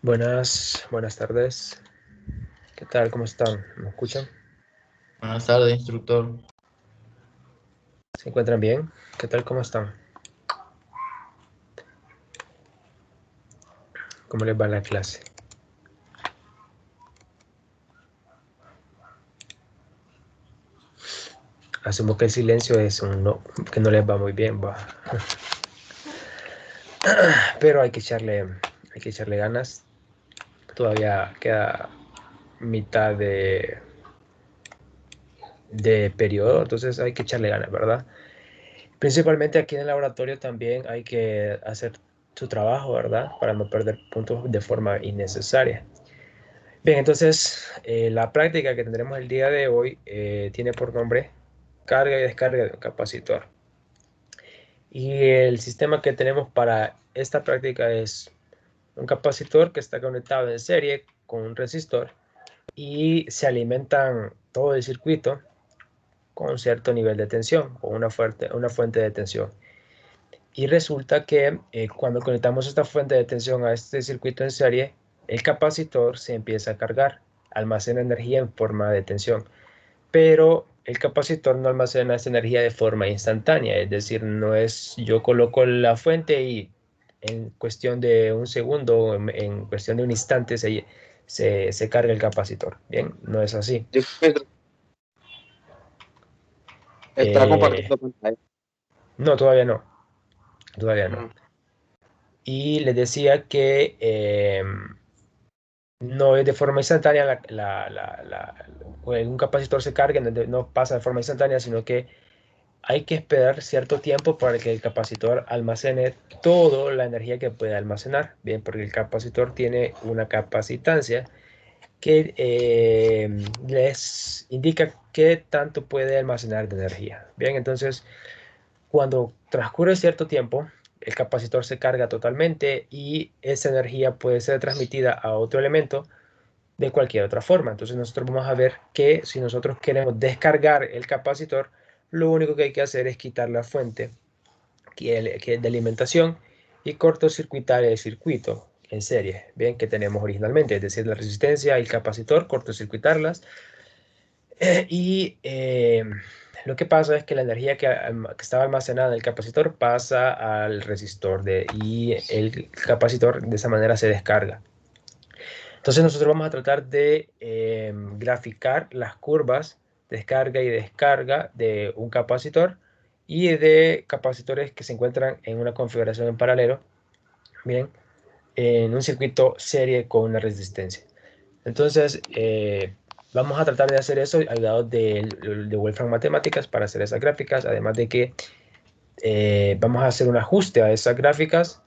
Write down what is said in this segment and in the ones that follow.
Buenas tardes. ¿Qué tal? ¿Cómo están? ¿Me escuchan? Buenas tardes, instructor. ¿Se encuentran bien? ¿Qué tal? ¿Cómo están? ¿Cómo les va la clase? Asumo que el silencio es un no, que no les va muy bien, va. Pero hay que echarle ganas. Todavía queda mitad de periodo, entonces hay que echarle ganas, ¿verdad? Principalmente aquí en el laboratorio también hay que hacer su trabajo, ¿verdad? Para no perder puntos de forma innecesaria. Bien, entonces la práctica que tendremos el día de hoy tiene por nombre carga y descarga de un capacitor. Y el sistema que tenemos para esta práctica es un capacitor que está conectado en serie con un resistor y se alimentan todo el circuito con cierto nivel de tensión o una fuente de tensión. Y resulta que cuando conectamos esta fuente de tensión a este circuito en serie, el capacitor se empieza a cargar, almacena energía en forma de tensión. Pero el capacitor no almacena esa energía de forma instantánea, es decir, no es yo coloco la fuente y en cuestión de un segundo, en cuestión de un instante se carga el capacitor. Bien, no es así. Disculpe, está Eh, compartiendo pantalla. no, todavía no, todavía no. Mm. Y les decía que no es de forma instantánea, un capacitor se carga, no pasa de forma instantánea, sino que hay que esperar cierto tiempo para que el capacitor almacene toda la energía que puede almacenar. Bien, porque el capacitor tiene una capacitancia que les indica qué tanto puede almacenar de energía. Bien, entonces cuando transcurre cierto tiempo, el capacitor se carga totalmente y esa energía puede ser transmitida a otro elemento de cualquier otra forma. Entonces nosotros vamos a ver que si nosotros queremos descargar el capacitor, lo único que hay que hacer es quitar la fuente que es de alimentación y cortocircuitar el circuito en serie, bien, que tenemos originalmente, es decir, la resistencia y el capacitor, cortocircuitarlas. Y lo que pasa es que la energía que estaba almacenada en el capacitor pasa al resistor y el capacitor de esa manera se descarga. Entonces nosotros vamos a tratar de graficar las curvas de descarga y descarga de un capacitor y de capacitores que se encuentran en una configuración en paralelo, bien, en un circuito serie con una resistencia. Entonces, vamos a tratar de hacer eso ayudados de Wolfram Matemáticas para hacer esas gráficas, además de que vamos a hacer un ajuste a esas gráficas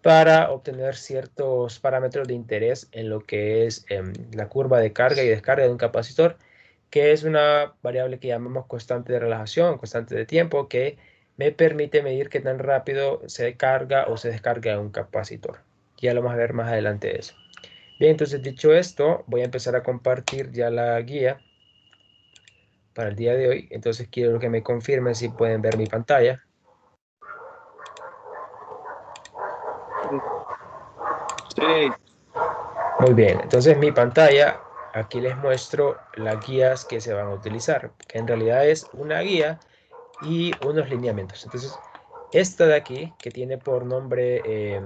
para obtener ciertos parámetros de interés en lo que es la curva de carga y descarga de un capacitor, que es una variable que llamamos constante de relajación, constante de tiempo, que me permite medir qué tan rápido se carga o se descarga un capacitor. Ya lo vamos a ver más adelante eso. Bien, entonces dicho esto, voy a empezar a compartir ya la guía para el día de hoy. Entonces quiero que me confirmen si pueden ver mi pantalla. Sí, Muy bien, entonces mi pantalla, aquí les muestro las guías que se van a utilizar, que en realidad es una guía y unos lineamientos. Entonces, esta de aquí, que tiene por nombre,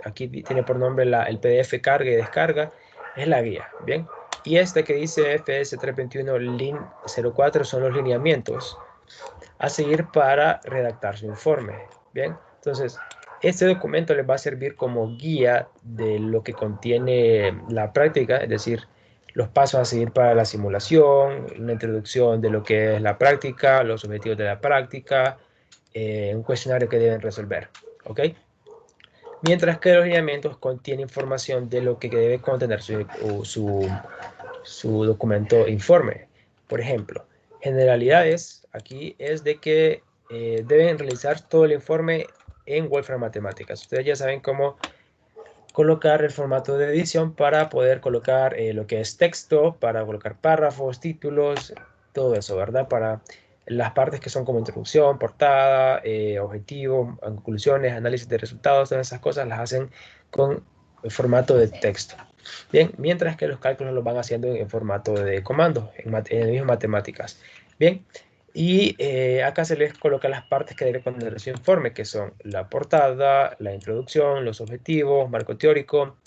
aquí tiene por nombre el PDF carga y descarga, es la guía, ¿bien? Y esta que dice FS 321 LIN 04 son los lineamientos a seguir para redactar su informe. Bien, entonces este documento les va a servir como guía de lo que contiene la práctica, es decir, los pasos a seguir para la simulación, una introducción de lo que es la práctica, los objetivos de la práctica, un cuestionario que deben resolver. ¿Ok? Mientras que los lineamientos contienen información de lo que debe contener su documento informe. Por ejemplo, generalidades aquí es de que deben realizar todo el informe en Wolfram Matemáticas. Ustedes ya saben cómo colocar el formato de edición para poder colocar lo que es texto, para colocar párrafos, títulos, todo eso, ¿verdad? Para las partes que son como introducción, portada, objetivo, conclusiones, análisis de resultados, todas esas cosas las hacen con formato de texto. Bien, mientras que los cálculos los van haciendo en formato de comando, en el mismo matemáticas. Bien, y acá se les coloca las partes que debe contener su informe, que son la portada, la introducción, los objetivos, marco teórico,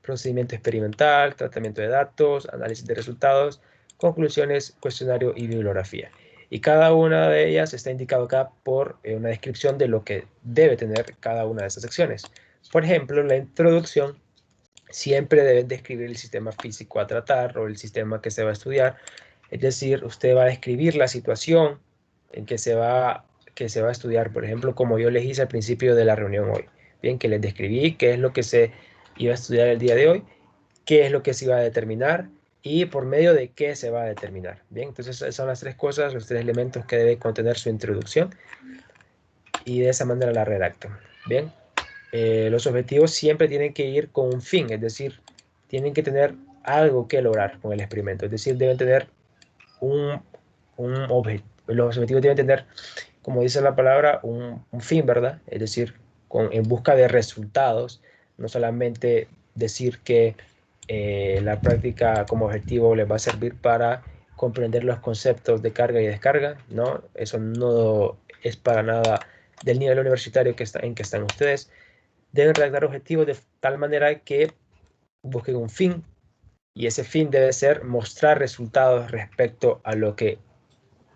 procedimiento experimental, tratamiento de datos, análisis de resultados, conclusiones, cuestionario y bibliografía. Y cada una de ellas está indicado acá por una descripción de lo que debe tener cada una de esas secciones. Por ejemplo, la introducción siempre deben describir el sistema físico a tratar o el sistema que se va a estudiar. Es decir, usted va a describir la situación en que se va a estudiar, por ejemplo, como yo les hice al principio de la reunión hoy. Bien, que les describí qué es lo que se iba a estudiar el día de hoy, qué es lo que se iba a determinar y por medio de qué se va a determinar. Bien, entonces esas son las tres cosas, los tres elementos que debe contener su introducción y de esa manera la redacto. Bien, los objetivos siempre tienen que ir con un fin, es decir, tienen que tener algo que lograr con el experimento, es decir, deben tener un objetivo. Los objetivos deben tener, como dice la palabra, un fin, ¿verdad? Es decir, en busca de resultados, no solamente decir que la práctica como objetivo les va a servir para comprender los conceptos de carga y descarga, ¿no? Eso no es para nada del nivel universitario en que están ustedes. Deben redactar objetivos de tal manera que busquen un fin y ese fin debe ser mostrar resultados respecto a lo que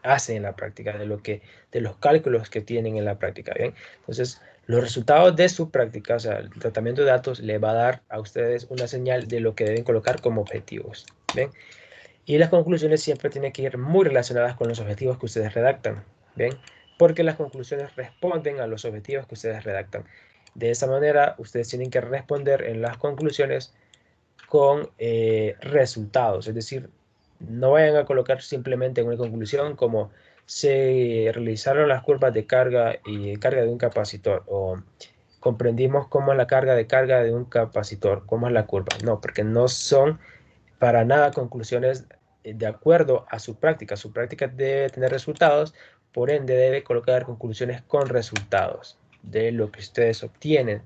hacen en la práctica, de los cálculos que tienen en la práctica, ¿bien? Entonces, los resultados de su práctica, o sea, el tratamiento de datos, le va a dar a ustedes una señal de lo que deben colocar como objetivos, ¿bien? Y las conclusiones siempre tienen que ir muy relacionadas con los objetivos que ustedes redactan, ¿bien? Porque las conclusiones responden a los objetivos que ustedes redactan. De esa manera, ustedes tienen que responder en las conclusiones con resultados, es decir, no vayan a colocar simplemente en una conclusión como se realizaron las curvas de carga y carga de un capacitor o comprendimos cómo es la carga de un capacitor, cómo es la curva. No, porque no son para nada conclusiones de acuerdo a su práctica. Su práctica debe tener resultados, por ende debe colocar conclusiones con resultados de lo que ustedes obtienen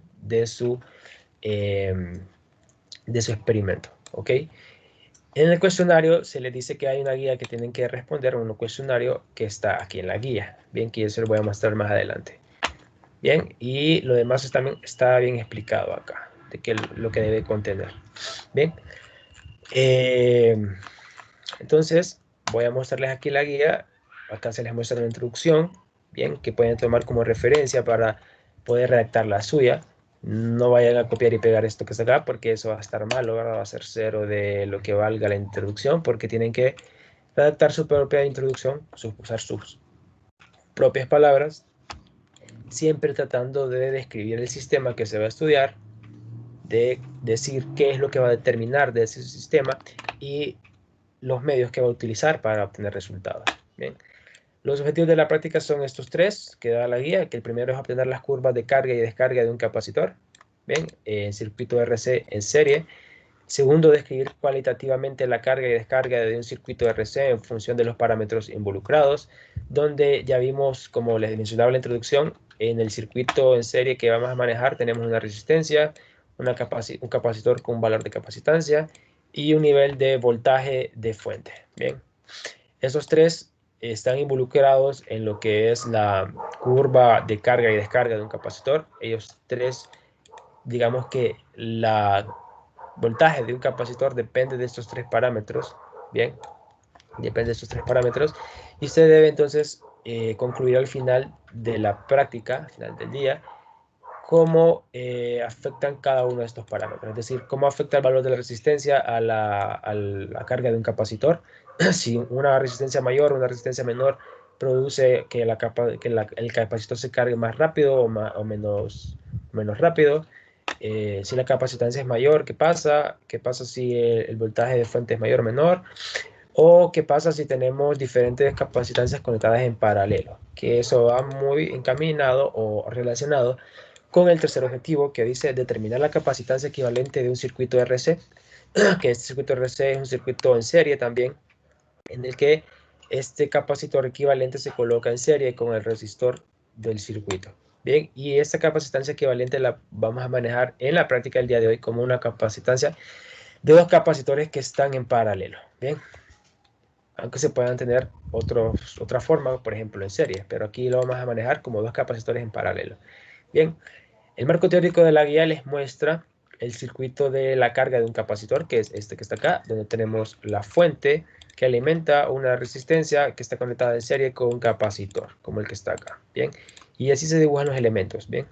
eh, de su experimento, ¿ok? En el cuestionario se les dice que hay una guía que tienen que responder, un cuestionario que está aquí en la guía, bien, que yo se lo voy a mostrar más adelante. Bien, y lo demás también está bien explicado acá, de qué lo que debe contener. Bien, entonces voy a mostrarles aquí la guía, acá se les muestra una introducción, bien, que pueden tomar como referencia para poder redactar la suya. No vayan a copiar y pegar esto que está acá porque eso va a estar malo, ¿verdad? Va a ser cero de lo que valga la introducción porque tienen que redactar su propia introducción, usar sus propias palabras, siempre tratando de describir el sistema que se va a estudiar, de decir qué es lo que va a determinar de ese sistema y los medios que va a utilizar para obtener resultados. Bien. Los objetivos de la práctica son estos tres que da la guía, que el primero es obtener las curvas de carga y descarga de un capacitor, bien, en circuito RC en serie. Segundo, describir cualitativamente la carga y descarga de un circuito RC en función de los parámetros involucrados, donde ya vimos, como les mencionaba en la introducción, en el circuito en serie que vamos a manejar tenemos una resistencia, un capacitor con un valor de capacitancia y un nivel de voltaje de fuente. Bien, esos tres están involucrados en lo que es la curva de carga y descarga de un capacitor. Ellos tres, digamos que la voltaje de un capacitor depende de estos tres parámetros. Bien, depende de estos tres parámetros. Y usted debe entonces concluir al final de la práctica, al final del día, cómo afectan cada uno de estos parámetros. Es decir, cómo afecta el valor de la resistencia a la carga de un capacitor. Si una resistencia mayor o una resistencia menor produce que el capacitor se cargue más rápido o menos rápido. Si la capacitancia es mayor, ¿qué pasa? ¿Qué pasa si el voltaje de fuente es mayor o menor? ¿O qué pasa si tenemos diferentes capacitancias conectadas en paralelo? Que eso va muy encaminado o relacionado con el tercer objetivo que dice determinar la capacitancia equivalente de un circuito RC, que este circuito RC es un circuito en serie también, en el que este capacitor equivalente se coloca en serie con el resistor del circuito. Bien, y esta capacitancia equivalente la vamos a manejar en la práctica del día de hoy como una capacitancia de dos capacitores que están en paralelo. Bien, aunque se puedan tener otra forma, por ejemplo en serie, pero aquí lo vamos a manejar como dos capacitores en paralelo. Bien, el marco teórico de la guía les muestra el circuito de la carga de un capacitor, que es este que está acá, donde tenemos la fuente que alimenta una resistencia que está conectada en serie con un capacitor, como el que está acá. Bien, y así se dibujan los elementos. Bien,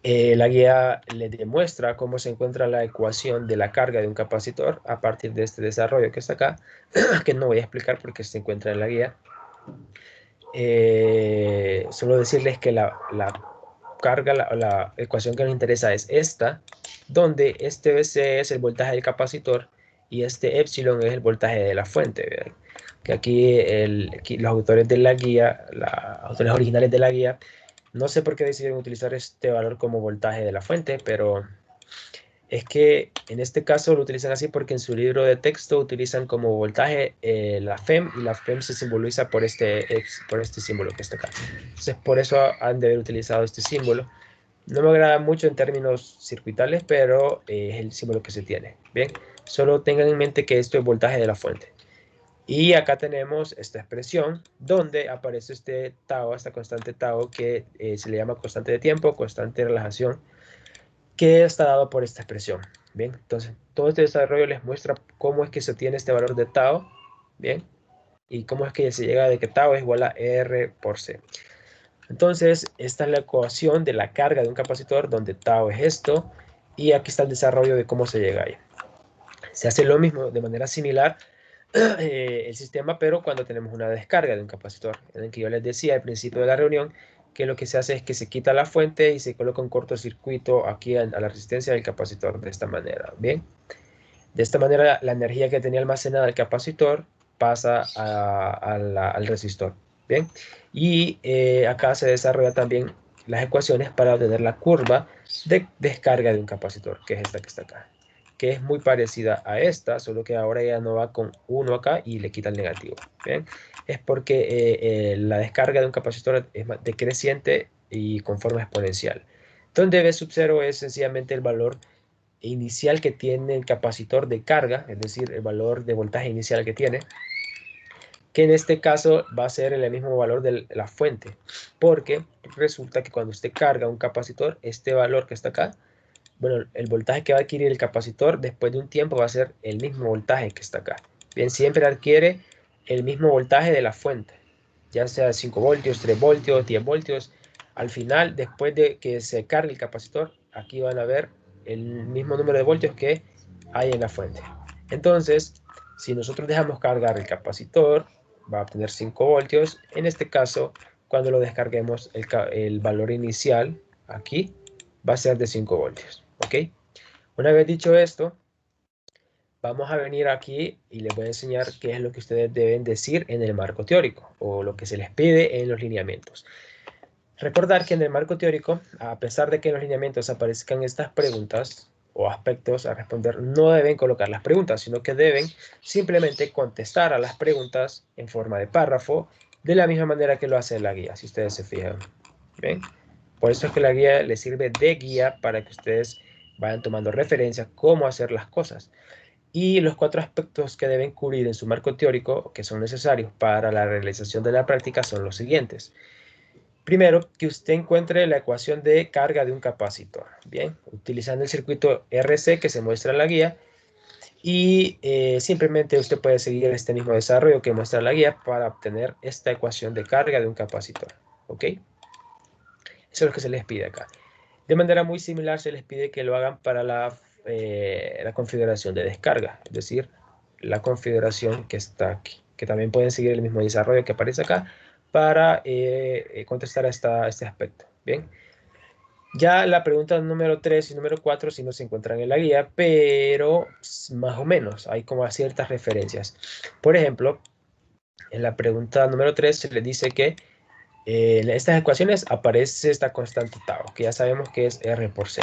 la guía les demuestra cómo se encuentra la ecuación de la carga de un capacitor a partir de este desarrollo que está acá, que no voy a explicar porque se encuentra en la guía. Solo decirles que la carga, la ecuación que nos interesa es esta, donde este BC es el voltaje del capacitor y este epsilon es el voltaje de la fuente. ¿Verdad? Que aquí los autores de la guía, los autores originales de la guía, no sé por qué decidieron utilizar este valor como voltaje de la fuente, pero es que en este caso lo utilizan así porque en su libro de texto utilizan como voltaje la FEM, y la FEM se simboliza por este símbolo que está acá. Entonces por eso han de haber utilizado este símbolo. No me agrada mucho en términos circuitales, pero es el símbolo que se tiene. Bien, solo tengan en mente que esto es voltaje de la fuente. Y acá tenemos esta expresión donde aparece este tau, esta constante tau, que se le llama constante de tiempo, constante de relajación, que está dado por esta expresión. Bien, entonces todo este desarrollo les muestra cómo es que se obtiene este valor de tau. Bien, y cómo es que se llega de que tau es igual a R por C. Entonces, esta es la ecuación de la carga de un capacitor, donde tau es esto, y aquí está el desarrollo de cómo se llega ahí. Se hace lo mismo de manera similar el sistema, pero cuando tenemos una descarga de un capacitor, en el que yo les decía al principio de la reunión que lo que se hace es que se quita la fuente y se coloca un cortocircuito aquí a la resistencia del capacitor de esta manera. Bien, de esta manera la energía que tenía almacenada el capacitor pasa al resistor. Bien, y acá se desarrolla también las ecuaciones para obtener la curva de descarga de un capacitor, que es esta que está acá, que es muy parecida a esta, solo que ahora ya no va con 1 acá y le quita el negativo. Bien, es porque la descarga de un capacitor es decreciente y con forma exponencial, donde B sub 0 es sencillamente el valor inicial que tiene el capacitor de carga, es decir, el valor de voltaje inicial que tiene, que en este caso va a ser el mismo valor de la fuente, porque resulta que cuando usted carga un capacitor, este valor que está acá, bueno, el voltaje que va a adquirir el capacitor después de un tiempo va a ser el mismo voltaje que está acá. Bien, siempre adquiere el mismo voltaje de la fuente, ya sea 5 voltios, 3 voltios, 10 voltios. Al final, después de que se cargue el capacitor, aquí van a ver el mismo número de voltios que hay en la fuente. Entonces, si nosotros dejamos cargar el capacitor, va a obtener 5 voltios. En este caso, cuando lo descarguemos, el valor inicial aquí va a ser de 5 voltios. ¿Ok? Una vez dicho esto, vamos a venir aquí y les voy a enseñar qué es lo que ustedes deben decir en el marco teórico o lo que se les pide en los lineamientos. Recordar que en el marco teórico, a pesar de que en los lineamientos aparezcan estas preguntas o aspectos a responder, no deben colocar las preguntas, sino que deben simplemente contestar a las preguntas en forma de párrafo, de la misma manera que lo hace la guía, si ustedes se fijan. ¿Bien? Por eso es que la guía les sirve de guía para que ustedes vayan tomando referencia cómo hacer las cosas. Y los 4 aspectos que deben cubrir en su marco teórico, que son necesarios para la realización de la práctica, son los siguientes. Primero, que usted encuentre la ecuación de carga de un capacitor. Bien, utilizando el circuito RC que se muestra en la guía. Y simplemente usted puede seguir este mismo desarrollo que muestra la guía para obtener esta ecuación de carga de un capacitor. ¿Ok? Eso es lo que se les pide acá. De manera muy similar se les pide que lo hagan para la configuración de descarga, es decir, la configuración que está aquí, que también pueden seguir el mismo desarrollo que aparece acá para contestar a este aspecto. Bien, ya la pregunta número 3 y número 4 sí no se encuentran en la guía, pero más o menos hay como ciertas referencias. Por ejemplo, en la pregunta número 3 se les dice que en estas ecuaciones aparece esta constante tau, que ya sabemos que es R por C.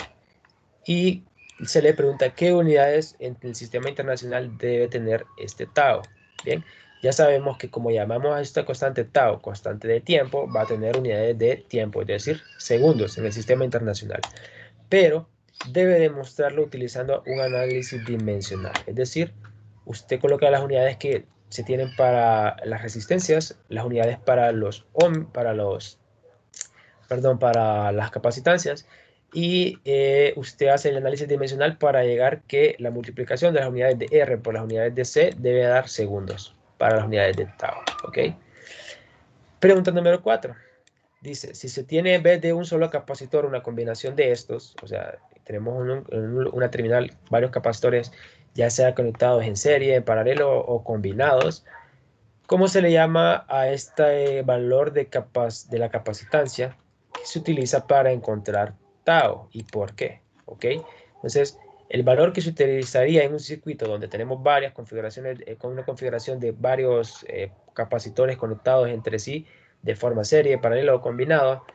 Y se le pregunta qué unidades en el sistema internacional debe tener este tau. Bien, Ya sabemos que como llamamos a esta constante tau, constante de tiempo, va a tener unidades de tiempo, es decir, segundos en el sistema internacional. Pero debe demostrarlo utilizando un análisis dimensional. Es decir, usted coloca las unidades que se tienen para las resistencias, las unidades para para las capacitancias, y usted hace el análisis dimensional para llegar que la multiplicación de las unidades de R por las unidades de C debe dar segundos para las unidades de tau. ¿Ok? Pregunta número 4. Dice, si se tiene en vez de un solo capacitor una combinación de estos, o sea, tenemos una terminal, varios capacitores, ya sea conectados en serie, en paralelo o combinados, ¿cómo se le llama a este valor de la capacitancia que se utiliza para encontrar tau y por qué? ¿Ok? Entonces, el valor que se utilizaría en un circuito donde tenemos varias configuraciones, con una configuración de varios capacitores conectados entre sí de forma serie, paralelo o combinado,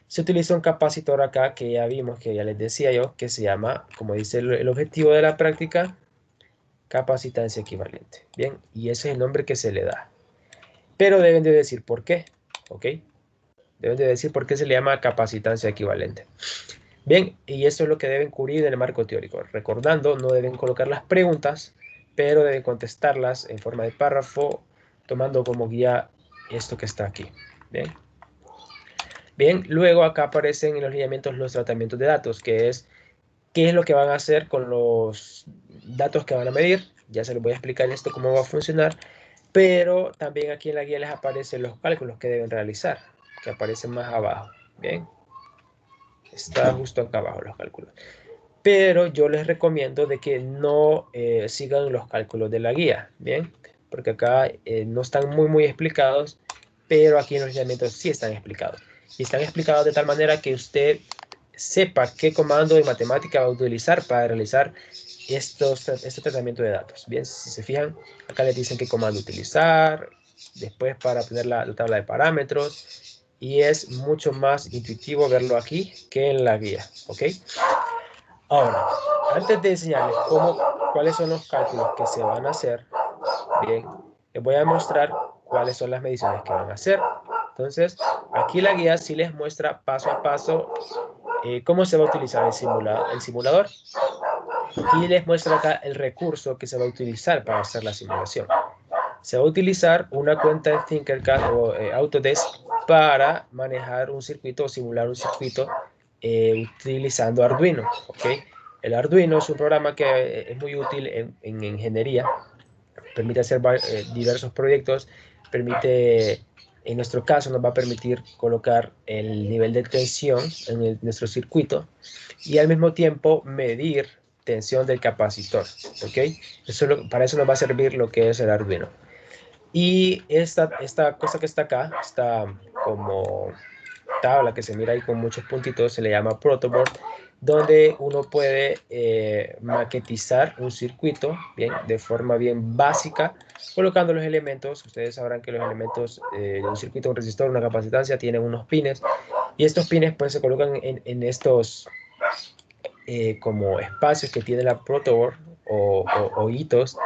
se utiliza un capacitor acá que ya vimos, que ya les decía yo, que se llama, como dice el objetivo de la práctica, capacitancia equivalente. Bien, y ese es el nombre que se le da. Pero deben de decir por qué, ¿ok? Deben de decir por qué se le llama capacitancia equivalente. Bien, y eso es lo que deben cubrir en el marco teórico. Recordando, no deben colocar las preguntas, pero deben contestarlas en forma de párrafo, tomando como guía esto que está aquí. Bien. Bien, luego acá aparecen en los lineamientos los tratamientos de datos, que es qué es lo que van a hacer con los datos que van a medir. Ya se les voy a explicar esto cómo va a funcionar, pero también aquí en la guía les aparecen los cálculos que deben realizar, que aparecen más abajo. Bien, está justo acá abajo los cálculos. Pero yo les recomiendo de que no sigan los cálculos de la guía, bien, porque acá no están muy explicados, pero aquí en los lineamientos sí están explicados. Y están explicados de tal manera que usted sepa qué comando de matemática va a utilizar para realizar este tratamiento de datos. Bien, si se fijan, acá les dicen qué comando utilizar, después para obtener la tabla de parámetros, y es mucho más intuitivo verlo aquí que en la guía, ¿ok? Ahora, antes de enseñarles cuáles son los cálculos que se van a hacer, bien, les voy a mostrar cuáles son las mediciones que van a hacer. Entonces, aquí la guía sí les muestra paso a paso cómo se va a utilizar el simulador, y les muestra acá el recurso que se va a utilizar para hacer la simulación. Se va a utilizar una cuenta en Tinkercad o Autodesk para manejar un circuito o simular un circuito utilizando Arduino. ¿Okay? El Arduino es un programa que es muy útil en ingeniería, permite hacer diversos proyectos, permite, en nuestro caso, nos va a permitir colocar el nivel de tensión en nuestro circuito y al mismo tiempo medir tensión del capacitor. ¿Okay? Para eso nos va a servir lo que es el Arduino. Y esta cosa que está acá, esta como tabla que se mira ahí con muchos puntitos, se le llama protoboard, donde uno puede maquetizar un circuito bien, de forma bien básica, colocando los elementos. Ustedes sabrán que los elementos de un circuito, un resistor, una capacitancia, tienen unos pines, y estos pines pues se colocan en estos como espacios que tiene la protoboard o hitos,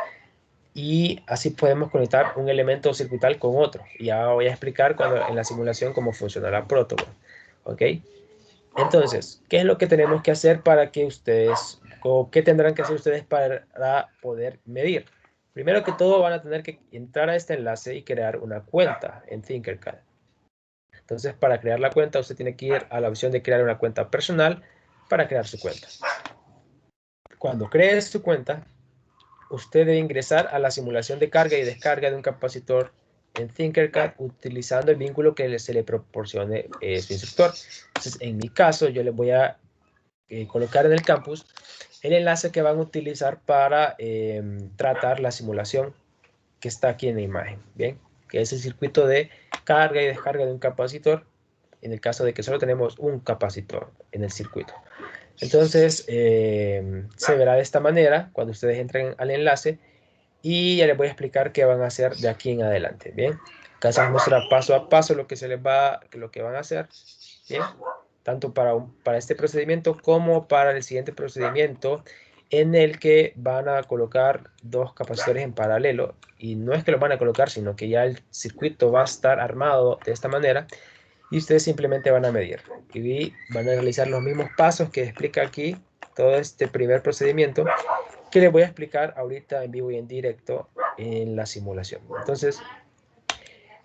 y así podemos conectar un elemento circuital con otro. Y ya voy a explicar en la simulación cómo funciona la protoboard. ¿Ok? Entonces, ¿qué es lo que tenemos que hacer para que ustedes, o qué tendrán que hacer ustedes para poder medir? Primero que todo, van a tener que entrar a este enlace y crear una cuenta en Tinkercad. Entonces, para crear la cuenta, usted tiene que ir a la opción de crear una cuenta personal para crear su cuenta. Cuando cree su cuenta, usted debe ingresar a la simulación de carga y descarga de un capacitor en Tinkercad utilizando el vínculo que se le proporcione su instructor. Entonces, en mi caso, yo les voy a colocar en el campus el enlace que van a utilizar para tratar la simulación que está aquí en la imagen, ¿bien? Que es el circuito de carga y descarga de un capacitor, en el caso de que solo tenemos un capacitor en el circuito. Entonces, se verá de esta manera cuando ustedes entren al enlace, y ya les voy a explicar qué van a hacer de aquí en adelante, ¿bien? Acá se les muestra paso a paso lo que van a hacer, ¿bien? Tanto para este procedimiento como para el siguiente procedimiento, en el que van a colocar dos capacitores en paralelo, y no es que los van a colocar, sino que ya el circuito va a estar armado de esta manera, y ustedes simplemente van a medir, y van a realizar los mismos pasos que explica aquí, todo este primer procedimiento, que les voy a explicar ahorita en vivo y en directo en la simulación. Entonces,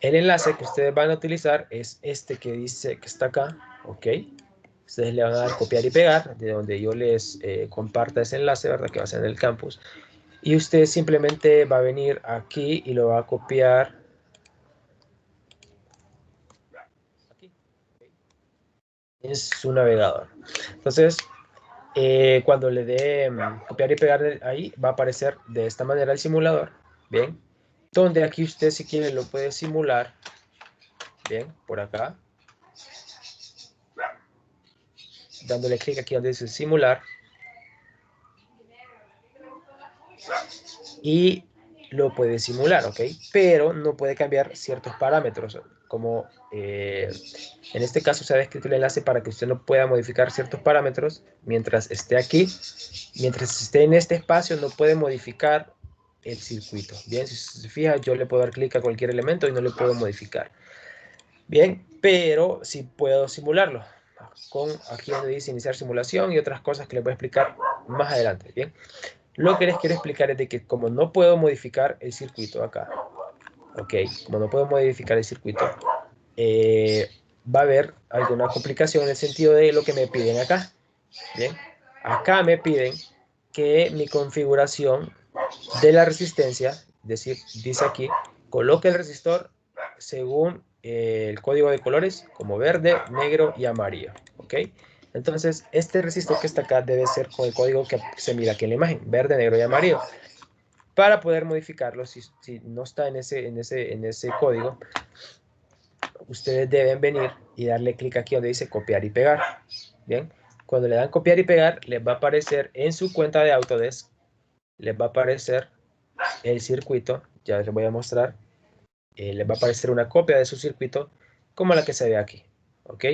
el enlace que ustedes van a utilizar es este que dice que está acá, ¿ok? Ustedes le van a dar copiar y pegar, de donde yo les comparta ese enlace, ¿verdad? Que va a ser en el campus. Y usted simplemente va a venir aquí y lo va a copiar aquí, ¿okay? En su navegador. Entonces, cuando le dé copiar y pegar ahí, va a aparecer de esta manera el simulador, ¿bien? Donde aquí usted, si quiere, lo puede simular, ¿bien? Por acá. Dándole clic aquí donde dice simular. Y lo puede simular, ¿ok? Pero no puede cambiar ciertos parámetros, como en este caso se ha descrito el enlace para que usted no pueda modificar ciertos parámetros mientras esté aquí. Mientras esté en este espacio no puede modificar el circuito. Bien, si se fija, yo le puedo dar clic a cualquier elemento y no le puedo modificar. Bien, pero sí puedo simularlo. Con aquí donde dice iniciar simulación y otras cosas que les voy a explicar más adelante. Bien. Lo que les quiero explicar es de que como no puedo modificar el circuito acá, ok, como no puedo modificar el circuito, va a haber alguna complicación en el sentido de lo que me piden acá. Bien, acá me piden que mi configuración de la resistencia, es decir, dice aquí, coloque el resistor según el código de colores como verde, negro y amarillo, ¿ok? Entonces, este resistor que está acá debe ser con el código que se mira aquí en la imagen, verde, negro y amarillo. Para poder modificarlo, si no está en ese código, ustedes deben venir y darle clic aquí donde dice copiar y pegar. Bien, cuando le dan copiar y pegar, les va a aparecer en su cuenta de Autodesk, les va a aparecer el circuito, ya les voy a mostrar, les va a aparecer una copia de su circuito como la que se ve aquí, ¿ok?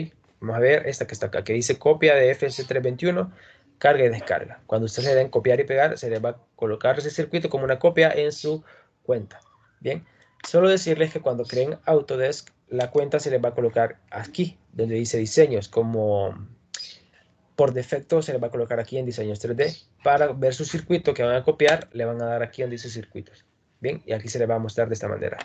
Vamos a ver esta que está acá, que dice copia de FC321, carga y descarga. Cuando ustedes le den copiar y pegar, se les va a colocar ese circuito como una copia en su cuenta. Bien, solo decirles que cuando creen Autodesk, la cuenta se les va a colocar aquí, donde dice diseños, como por defecto se les va a colocar aquí en diseños 3D. Para ver su circuito que van a copiar, le van a dar aquí donde dice circuitos. Bien, y aquí se les va a mostrar de esta manera.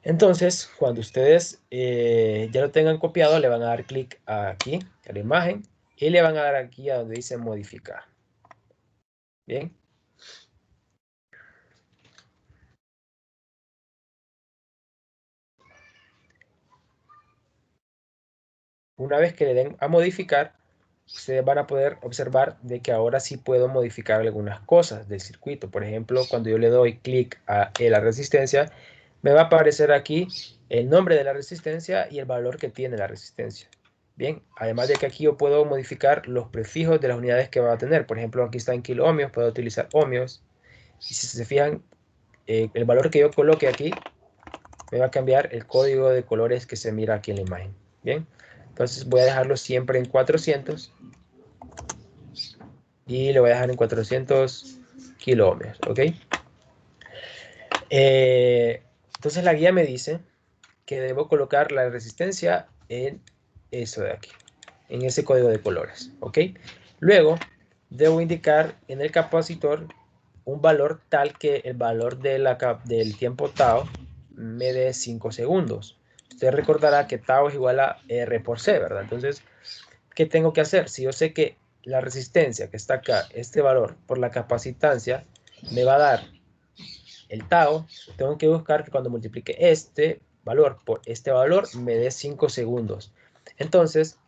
Entonces, cuando ustedes ya lo tengan copiado, le van a dar clic aquí, a la imagen, y le van a dar aquí a donde dice modificar. Bien. Una vez que le den a modificar, ustedes van a poder observar de que ahora sí puedo modificar algunas cosas del circuito. Por ejemplo, cuando yo le doy clic a la resistencia, me va a aparecer aquí el nombre de la resistencia y el valor que tiene la resistencia. Bien, además de que aquí yo puedo modificar los prefijos de las unidades que va a tener. Por ejemplo, aquí está en kiloohmios, puedo utilizar ohmios. Y si se fijan, el valor que yo coloque aquí me va a cambiar el código de colores que se mira aquí en la imagen. Bien, entonces voy a dejarlo siempre en 400 y lo voy a dejar en 400 kiloohmios, ¿ok? Entonces la guía me dice que debo colocar la resistencia en eso de aquí, en ese código de colores, ¿ok? Luego debo indicar en el capacitor un valor tal que el valor del tiempo tau me dé 5 segundos. Usted recordará que tau es igual a R por C, ¿verdad? Entonces, ¿qué tengo que hacer? Si yo sé que la resistencia que está acá, este valor por la capacitancia, me va a dar el tau, tengo que buscar que cuando multiplique este valor por este valor me dé 5 segundos. Entonces,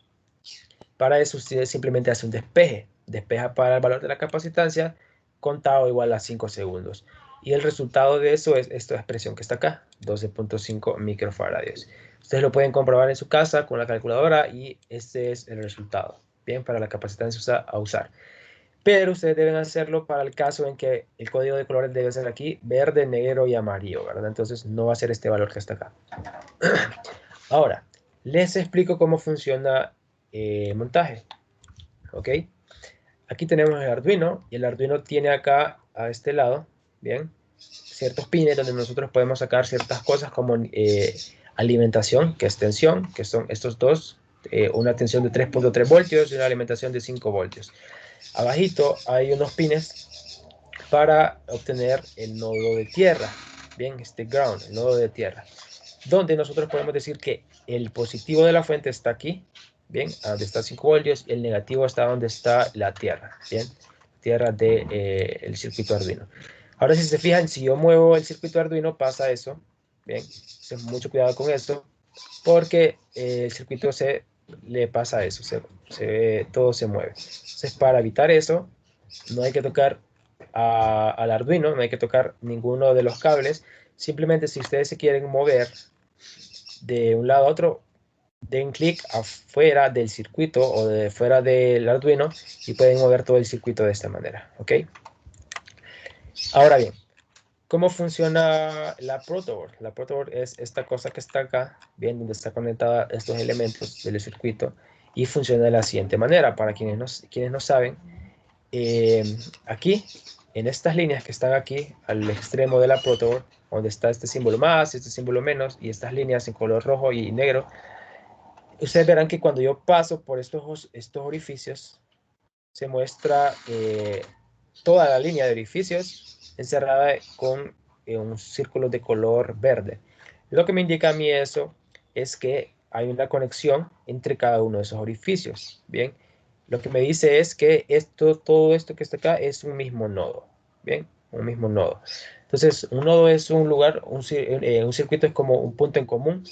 para eso usted simplemente hace un despeje. Despeja para el valor de la capacitancia con tau igual a 5 segundos. Y el resultado de eso es esta expresión que está acá, 12.5 microfaradios. Ustedes lo pueden comprobar en su casa con la calculadora y este es el resultado. Bien, para la capacitancia a usar. Pero ustedes deben hacerlo para el caso en que el código de colores debe ser aquí verde, negro y amarillo, ¿verdad? Entonces no va a ser este valor que está acá. Ahora, les explico cómo funciona el montaje. ¿Ok? aquí tenemos el Arduino, y el Arduino tiene acá, a este lado, bien, ciertos pines donde nosotros podemos sacar ciertas cosas como alimentación, que es tensión, que son estos dos, una tensión de 3.3 voltios y una alimentación de 5 voltios. Abajito hay unos pines para obtener el nodo de tierra, bien, este ground, el nodo de tierra, donde nosotros podemos decir que el positivo de la fuente está aquí, bien, donde está 5 voltios, y el negativo está donde está la tierra, bien, tierra del circuito Arduino. Ahora, si se fijan, si yo muevo el circuito Arduino, pasa eso, bien, entonces mucho cuidado con esto, porque el circuito le pasa eso, todo se mueve. Entonces, para evitar eso, no hay que tocar al Arduino, no hay que tocar ninguno de los cables. Simplemente, si ustedes se quieren mover de un lado a otro, den clic afuera del circuito o de fuera del Arduino y pueden mover todo el circuito de esta manera, ¿ok? Ahora bien, ¿cómo funciona la protoboard? La protoboard es esta cosa que está acá, bien, donde está conectada estos elementos del circuito, y funciona de la siguiente manera. Para quienes no saben, aquí, en estas líneas que están aquí, al extremo de la protoboard, donde está este símbolo más, este símbolo menos, y estas líneas en color rojo y negro, ustedes verán que cuando yo paso por estos orificios, se muestra toda la línea de orificios encerrada con un círculo de color verde. Lo que me indica a mí eso es que hay una conexión entre cada uno de esos orificios. Bien, lo que me dice es que todo esto que está acá es un mismo nodo. Bien, un mismo nodo. Entonces, un nodo es un lugar, un circuito es como un punto en común.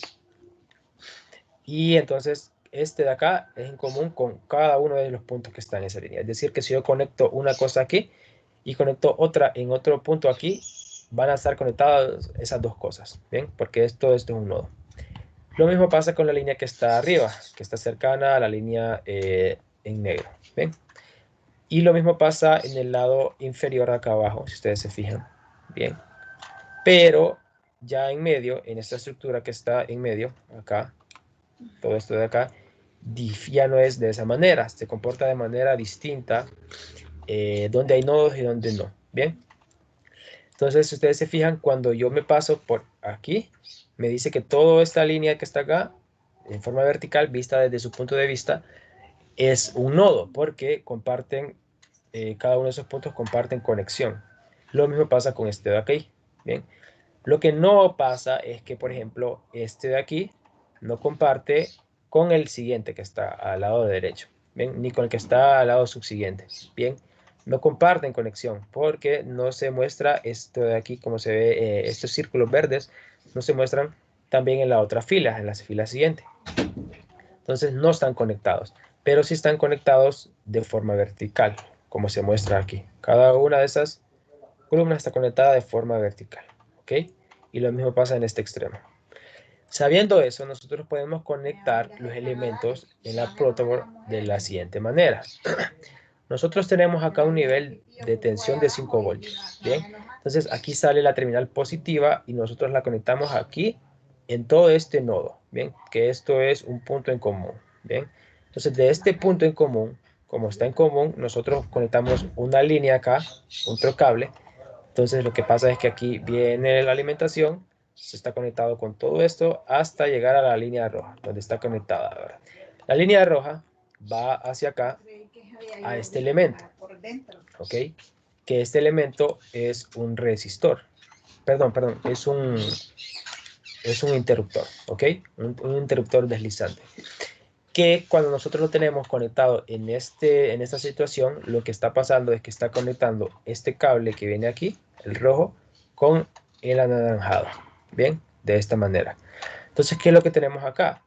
Y entonces este de acá es en común con cada uno de los puntos que están en esa línea. Es decir, que si yo conecto una cosa aquí y conecto otra en otro punto aquí, van a estar conectadas esas dos cosas, ¿bien? Porque esto es un nodo. Lo mismo pasa con la línea que está arriba, que está cercana a la línea en negro, ¿bien? Y lo mismo pasa en el lado inferior de acá abajo, si ustedes se fijan, ¿bien? Pero ya en medio, en esta estructura que está en medio, acá, todo esto de acá, ya no es de esa manera, se comporta de manera distinta, donde hay nodos y donde no, ¿bien? Entonces, si ustedes se fijan, cuando yo me paso por aquí, me dice que toda esta línea que está acá, en forma vertical, vista desde su punto de vista, es un nodo, porque comparten, cada uno de esos puntos comparten conexión. Lo mismo pasa con este de aquí, ¿bien? Lo que no pasa es que, por ejemplo, este de aquí no comparte con el siguiente que está al lado derecho, ¿bien? Ni con el que está al lado subsiguiente, ¿bien? No comparten conexión porque no se muestra esto de aquí, como se ve, estos círculos verdes, no se muestran también en la otra fila, en la fila siguiente. Entonces no están conectados, pero sí están conectados de forma vertical, como se muestra aquí. Cada una de esas columnas está conectada de forma vertical, ¿ok? Y lo mismo pasa en este extremo. Sabiendo eso, nosotros podemos conectar los elementos en la protoboard de la siguiente manera. Nosotros tenemos acá un nivel de tensión de 5 voltios, ¿bien? Entonces aquí sale la terminal positiva y nosotros la conectamos aquí en todo este nodo, ¿bien? Que esto es un punto en común, ¿bien? Entonces de este punto en común, como está en común, nosotros conectamos una línea acá, otro cable. Entonces lo que pasa es que aquí viene la alimentación, se está conectado con todo esto hasta llegar a la línea roja, donde está conectada ahora. La línea roja va hacia acá a este elemento, ¿ok? Que este elemento es un resistor, perdón, es un interruptor, ¿ok? Un interruptor deslizante. Que cuando nosotros lo tenemos conectado en esta situación, lo que está pasando es que está conectando este cable que viene aquí, el rojo, con el anaranjado, ¿bien? De esta manera. Entonces, ¿qué es lo que tenemos acá?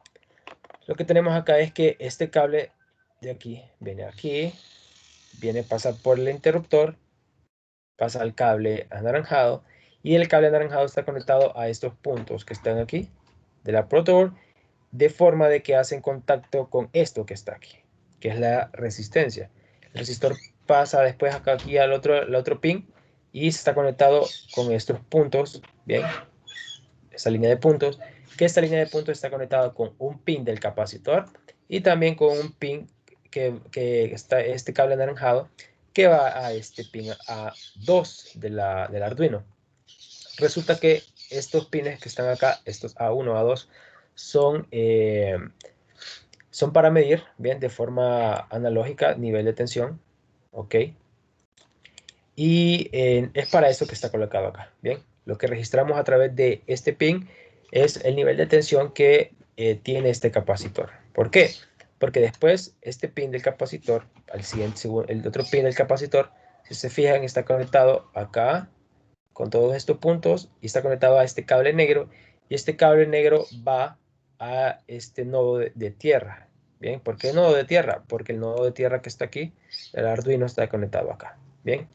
Lo que tenemos acá es que este cable de aquí, viene, pasa por el interruptor, pasa al cable anaranjado, y el cable anaranjado está conectado a estos puntos que están aquí, de la protoboard, de forma de que hacen contacto con esto que está aquí, que es la resistencia. El resistor pasa después acá aquí al otro pin y está conectado con estos puntos, bien, esta línea de puntos, que esta línea de puntos está conectada con un pin del capacitor y también con un pin que está este cable anaranjado que va a este pin A2 del Arduino. Resulta que estos pines que están acá, estos A1, A2, son para medir, bien, de forma analógica, nivel de tensión, ¿ok? Y es para eso que está colocado acá, bien. Lo que registramos a través de este pin es el nivel de tensión que tiene este capacitor. ¿Por qué? Porque después este pin del capacitor, al siguiente, el otro pin del capacitor, si se fijan, está conectado acá con todos estos puntos y está conectado a este cable negro, y este cable negro va a este nodo de tierra. Bien, ¿por qué nodo de tierra? Porque el nodo de tierra que está aquí, el Arduino, está conectado acá. Bien,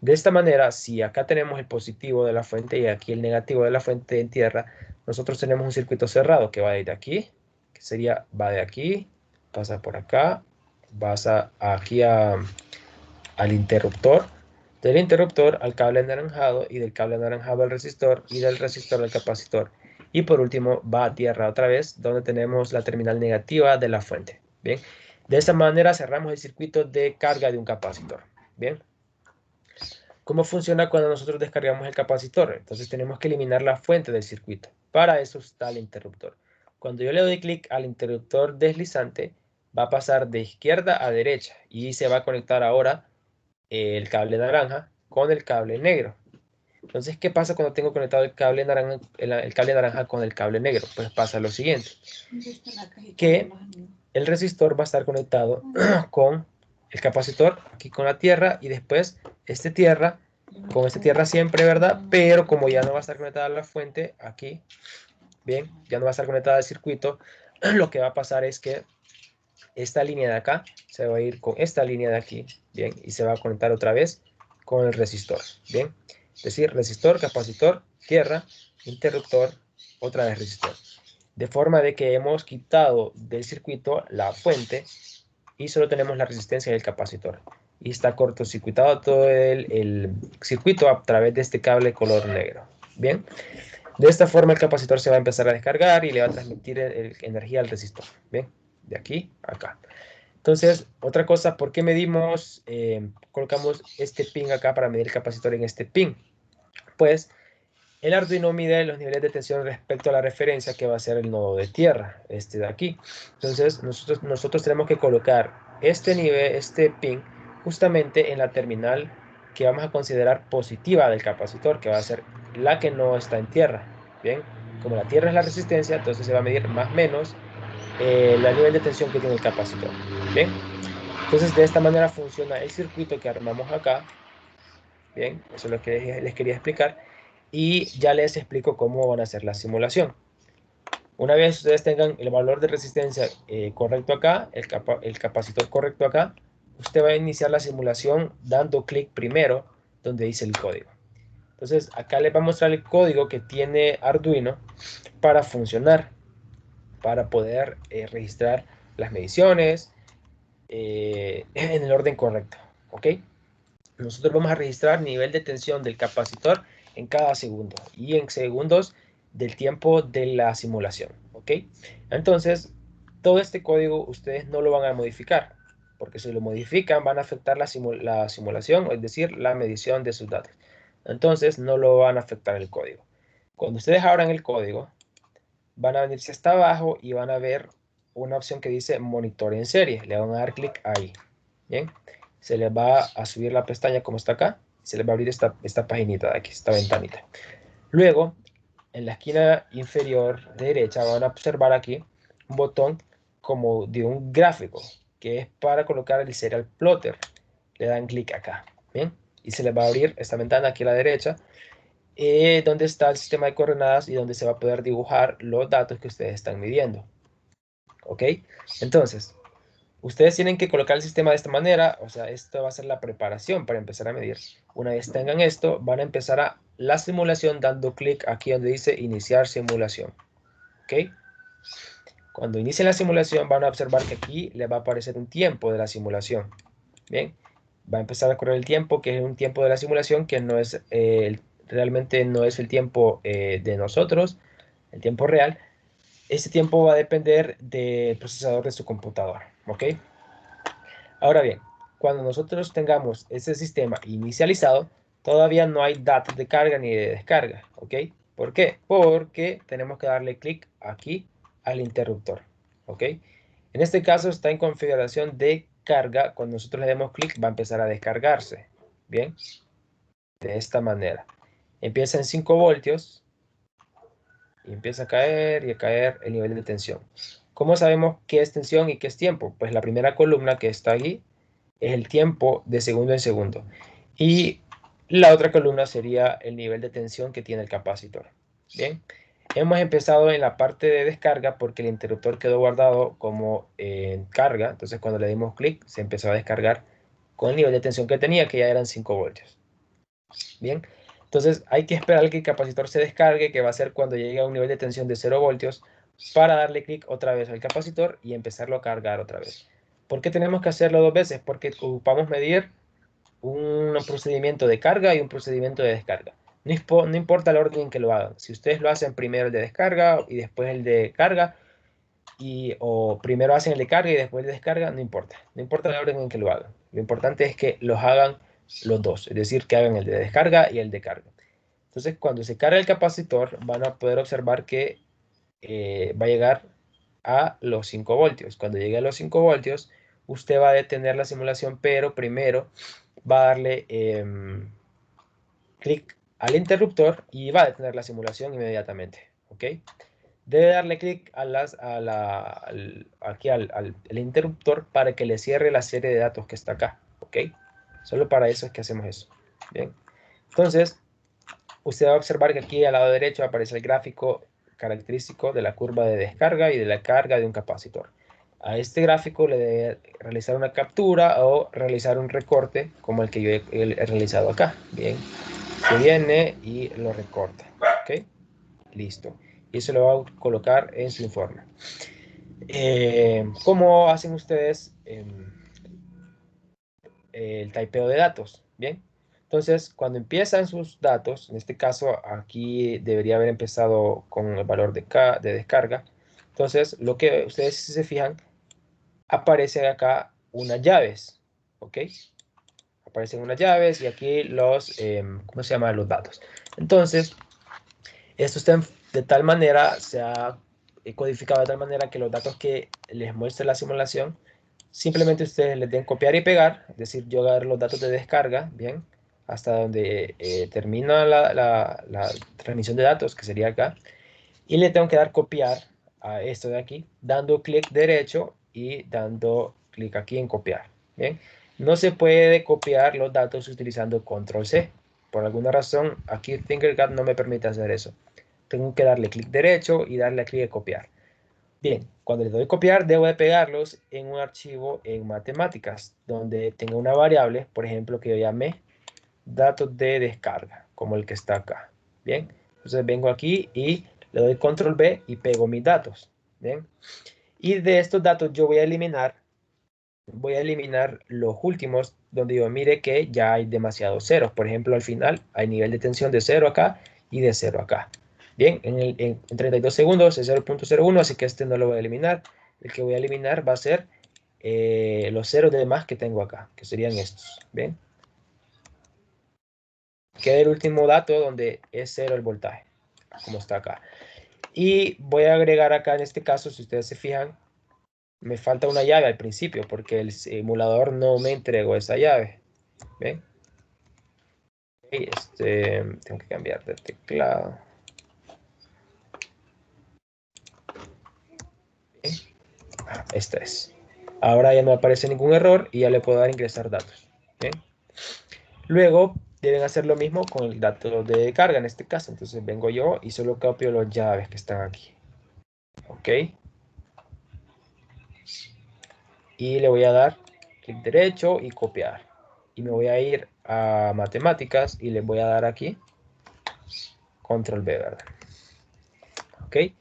de esta manera, si acá tenemos el positivo de la fuente y aquí el negativo de la fuente en tierra, nosotros tenemos un circuito cerrado que va de aquí, que sería, va de aquí, pasa por acá, pasa aquí al interruptor, del interruptor al cable anaranjado, y del cable anaranjado al resistor, y del resistor al capacitor. Y por último va a tierra otra vez, donde tenemos la terminal negativa de la fuente. Bien, de esta manera cerramos el circuito de carga de un capacitor. Bien, ¿cómo funciona cuando nosotros descargamos el capacitor? Entonces tenemos que eliminar la fuente del circuito. Para eso está el interruptor. Cuando yo le doy clic al interruptor deslizante, va a pasar de izquierda a derecha y se va a conectar ahora el cable naranja con el cable negro. Entonces, ¿qué pasa cuando tengo conectado el cable naranja, el cable naranja con el cable negro? Pues pasa lo siguiente, que el resistor va a estar conectado con el capacitor, aquí con la tierra, y después este tierra, con este tierra siempre, ¿verdad? Pero como ya no va a estar conectada a la fuente, aquí, bien, ya no va a estar conectada al circuito, lo que va a pasar es que esta línea de acá se va a ir con esta línea de aquí, bien, y se va a conectar otra vez con el resistor, bien. Es decir, resistor, capacitor, tierra, interruptor, otra vez resistor. De forma de que hemos quitado del circuito la fuente y solo tenemos la resistencia del capacitor. Y está cortocircuitado todo el circuito a través de este cable color negro. Bien, de esta forma el capacitor se va a empezar a descargar y le va a transmitir energía al resistor. Bien, de aquí a acá. Entonces, otra cosa, ¿por qué medimos, colocamos este pin acá para medir el capacitor en este pin? Pues el Arduino mide los niveles de tensión respecto a la referencia, que va a ser el nodo de tierra, este de aquí. Entonces, nosotros tenemos que colocar este nivel, este pin, justamente en la terminal que vamos a considerar positiva del capacitor, que va a ser la que no está en tierra. Bien, como la tierra es la resistencia, entonces se va a medir más o menos el nivel de tensión que tiene el capacitor. Bien, entonces de esta manera funciona el circuito que armamos acá. Bien, eso es lo que les quería explicar. Y ya les explico cómo van a hacer la simulación. Una vez ustedes tengan el valor de resistencia correcto acá, el capacitor correcto acá, usted va a iniciar la simulación dando clic primero donde dice el código. Entonces acá les va a mostrar el código que tiene Arduino para funcionar, para poder registrar las mediciones en el orden correcto. ¿Ok? Nosotros vamos a registrar nivel de tensión del capacitor en cada segundo y en segundos del tiempo de la simulación. ¿Ok? Entonces, todo este código ustedes no lo van a modificar, porque si lo modifican van a afectar la simulación, es decir, la medición de sus datos. Entonces, no lo van a afectar el código. Cuando ustedes abran el código, van a venirse hasta abajo y van a ver una opción que dice monitor en serie. Le van a dar clic ahí. Bien, se les va a subir la pestaña como está acá. Se les va a abrir esta paginita de aquí, esta ventanita. Luego, en la esquina inferior derecha van a observar aquí un botón como de un gráfico, que es para colocar el serial plotter. Le dan clic acá. Bien, y se les va a abrir esta ventana aquí a la derecha, donde está el sistema de coordenadas y donde se va a poder dibujar los datos que ustedes están midiendo. ¿Ok? Entonces, ustedes tienen que colocar el sistema de esta manera, o sea, esto va a ser la preparación para empezar a medir. Una vez tengan esto, van a empezar la simulación dando clic aquí donde dice iniciar simulación. ¿Ok? Cuando inicien la simulación van a observar que aquí les va a aparecer un tiempo de la simulación. Bien, va a empezar a correr el tiempo, que es un tiempo de la simulación que no es realmente no es el tiempo de nosotros, el tiempo real. Este tiempo va a depender del procesador de su computadora, ¿ok? Ahora bien, cuando nosotros tengamos ese sistema inicializado, todavía no hay datos de carga ni de descarga, ¿ok? ¿Por qué? Porque tenemos que darle clic aquí al interruptor, ¿ok? En este caso está en configuración de carga. Cuando nosotros le demos clic va a empezar a descargarse, ¿bien? De esta manera. Empieza en 5 voltios y empieza a caer y a caer el nivel de tensión. ¿Cómo sabemos qué es tensión y qué es tiempo? Pues la primera columna que está aquí es el tiempo de segundo en segundo. Y la otra columna sería el nivel de tensión que tiene el capacitor. Bien, hemos empezado en la parte de descarga porque el interruptor quedó guardado como en carga. Entonces cuando le dimos clic se empezó a descargar con el nivel de tensión que tenía, que ya eran 5 voltios. Bien, entonces hay que esperar que el capacitor se descargue, que va a ser cuando llegue a un nivel de tensión de 0 voltios, para darle clic otra vez al capacitor y empezarlo a cargar otra vez. ¿Por qué tenemos que hacerlo 2 veces? Porque ocupamos medir un procedimiento de carga y un procedimiento de descarga. No importa el orden en que lo hagan. Si ustedes lo hacen primero el de descarga y después el de carga, o primero hacen el de carga y después el de descarga, no importa. No importa el orden en que lo hagan. Lo importante es que los hagan los dos, es decir, que hagan el de descarga y el de carga. Entonces, cuando se carga el capacitor, van a poder observar que va a llegar a los 5 voltios. Cuando llegue a los 5 voltios, usted va a detener la simulación, pero primero va a darle clic al interruptor y va a detener la simulación inmediatamente. ¿Ok? Debe darle clic aquí al interruptor para que le cierre la serie de datos que está acá. ¿Ok? Solo para eso es que hacemos eso. Bien. Entonces, usted va a observar que aquí al lado derecho aparece el gráfico característico de la curva de descarga y de la carga de un capacitor. A este gráfico le debe realizar una captura o realizar un recorte como el que yo he realizado acá. Bien, se viene y lo recorta. ¿Ok? Listo. Y eso lo va a colocar en su informe. ¿Cómo hacen ustedes el typeo de datos? Bien. Entonces, cuando empiezan sus datos, en este caso aquí debería haber empezado con el valor de descarga. Entonces, lo que ustedes si se fijan, aparecen acá unas llaves, ¿ok? Aparecen unas llaves y aquí los, ¿cómo se llama? Los datos. Entonces, esto está de tal manera, se ha codificado de tal manera que los datos que les muestre la simulación, simplemente ustedes les den copiar y pegar, es decir, yo agarro los datos de descarga, bien, hasta donde termina la transmisión de datos, que sería acá, y le tengo que dar copiar a esto de aquí, dando clic derecho y dando clic aquí en copiar, bien. No se puede copiar los datos utilizando control C. Por alguna razón, aquí Tinkercad no me permite hacer eso. Tengo que darle clic derecho y darle clic de copiar. Bien, cuando le doy copiar, debo de pegarlos en un archivo en matemáticas, donde tenga una variable, por ejemplo, que yo llame datos de descarga, como el que está acá. Bien, entonces vengo aquí y le doy control B y pego mis datos. Bien, y de estos datos yo voy a eliminar los últimos donde yo mire que ya hay demasiados ceros. Por ejemplo, al final hay nivel de tensión de 0 acá y de 0 acá. Bien, en 32 segundos es 0.01, así que este no lo voy a eliminar. El que voy a eliminar va a ser los ceros de más que tengo acá, que serían estos. Bien. Queda el último dato donde es 0 el voltaje, como está acá. Y voy a agregar acá en este caso, si ustedes se fijan, me falta una llave al principio porque el simulador no me entregó esa llave. ¿Ven? Tengo que cambiar de teclado. ¿Bien? Esta es. Ahora ya no aparece ningún error y ya le puedo dar ingresar datos. ¿Bien? Luego deben hacer lo mismo con el dato de carga en este caso. Entonces vengo yo y solo copio las llaves que están aquí. ¿Ok? Y le voy a dar clic derecho y copiar. Y me voy a ir a matemáticas y le voy a dar aquí control B, ¿verdad? Ok, voy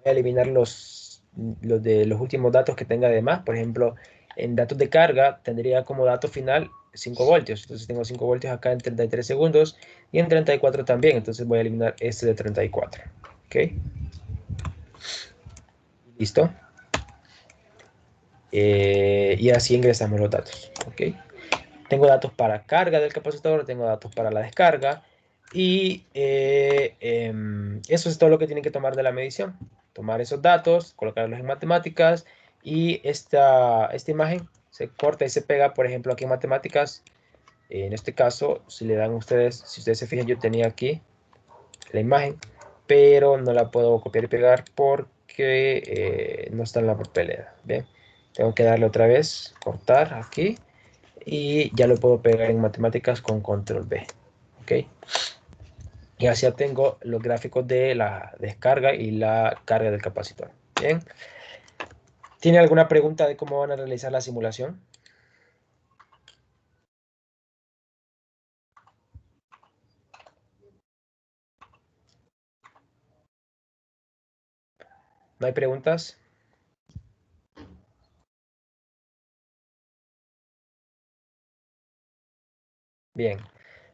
a eliminar los últimos datos que tenga de más. Por ejemplo, en datos de carga tendría como dato final 5 voltios. Entonces tengo 5 voltios acá en 33 segundos y en 34 también. Entonces voy a eliminar este de 34. Ok, listo. y así ingresamos los datos, ¿ok? Tengo datos para carga del capacitor, tengo datos para la descarga, y eso es todo lo que tienen que tomar de la medición. Tomar esos datos, colocarlos en matemáticas, y esta imagen se corta y se pega, por ejemplo, aquí en matemáticas. En este caso, si le dan ustedes, si ustedes se fijan, yo tenía aquí la imagen, pero no la puedo copiar y pegar porque no está en la papelera. Bien, tengo que darle otra vez, cortar aquí, y ya lo puedo pegar en matemáticas con control B. Ok, y así ya tengo los gráficos de la descarga y la carga del capacitor. Bien, ¿tiene alguna pregunta de cómo van a realizar la simulación? ¿No hay preguntas? Bien,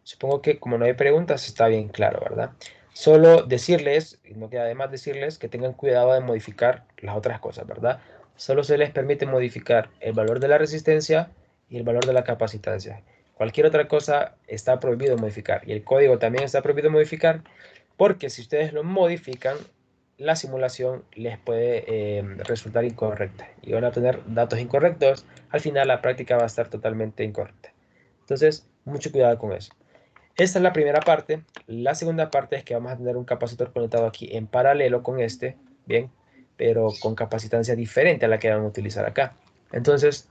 supongo que como no hay preguntas está bien claro, ¿verdad? Solo decirles, y no queda de más decirles, que tengan cuidado de modificar las otras cosas, ¿verdad? Solo se les permite modificar el valor de la resistencia y el valor de la capacitancia. Cualquier otra cosa está prohibido modificar, y el código también está prohibido modificar, porque si ustedes lo modifican, la simulación les puede resultar incorrecta y van a tener datos incorrectos. Al final la práctica va a estar totalmente incorrecta. Entonces, mucho cuidado con eso. Esta es la primera parte. La segunda parte es que vamos a tener un capacitor conectado aquí en paralelo con este, bien, pero con capacitancia diferente a la que van a utilizar acá. Entonces,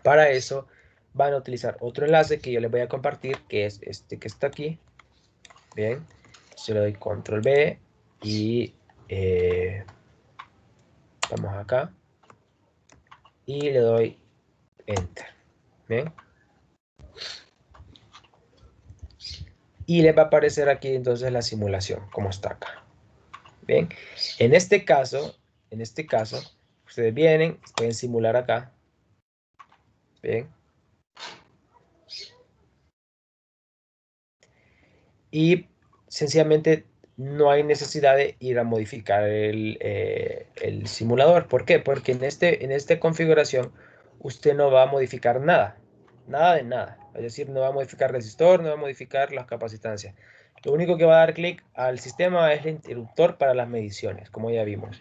para eso van a utilizar otro enlace que yo les voy a compartir, que es este que está aquí, bien. Yo le doy control B y vamos acá y le doy enter, bien. Y les va a aparecer aquí entonces la simulación, como está acá. Bien, en este caso, ustedes vienen, pueden simular acá. Bien. Y sencillamente no hay necesidad de ir a modificar el simulador. ¿Por qué? Porque en esta configuración usted no va a modificar nada. Nada de nada. Es decir, no va a modificar resistor, no va a modificar las capacitancias. Lo único que va a dar clic al sistema es el interruptor para las mediciones, como ya vimos.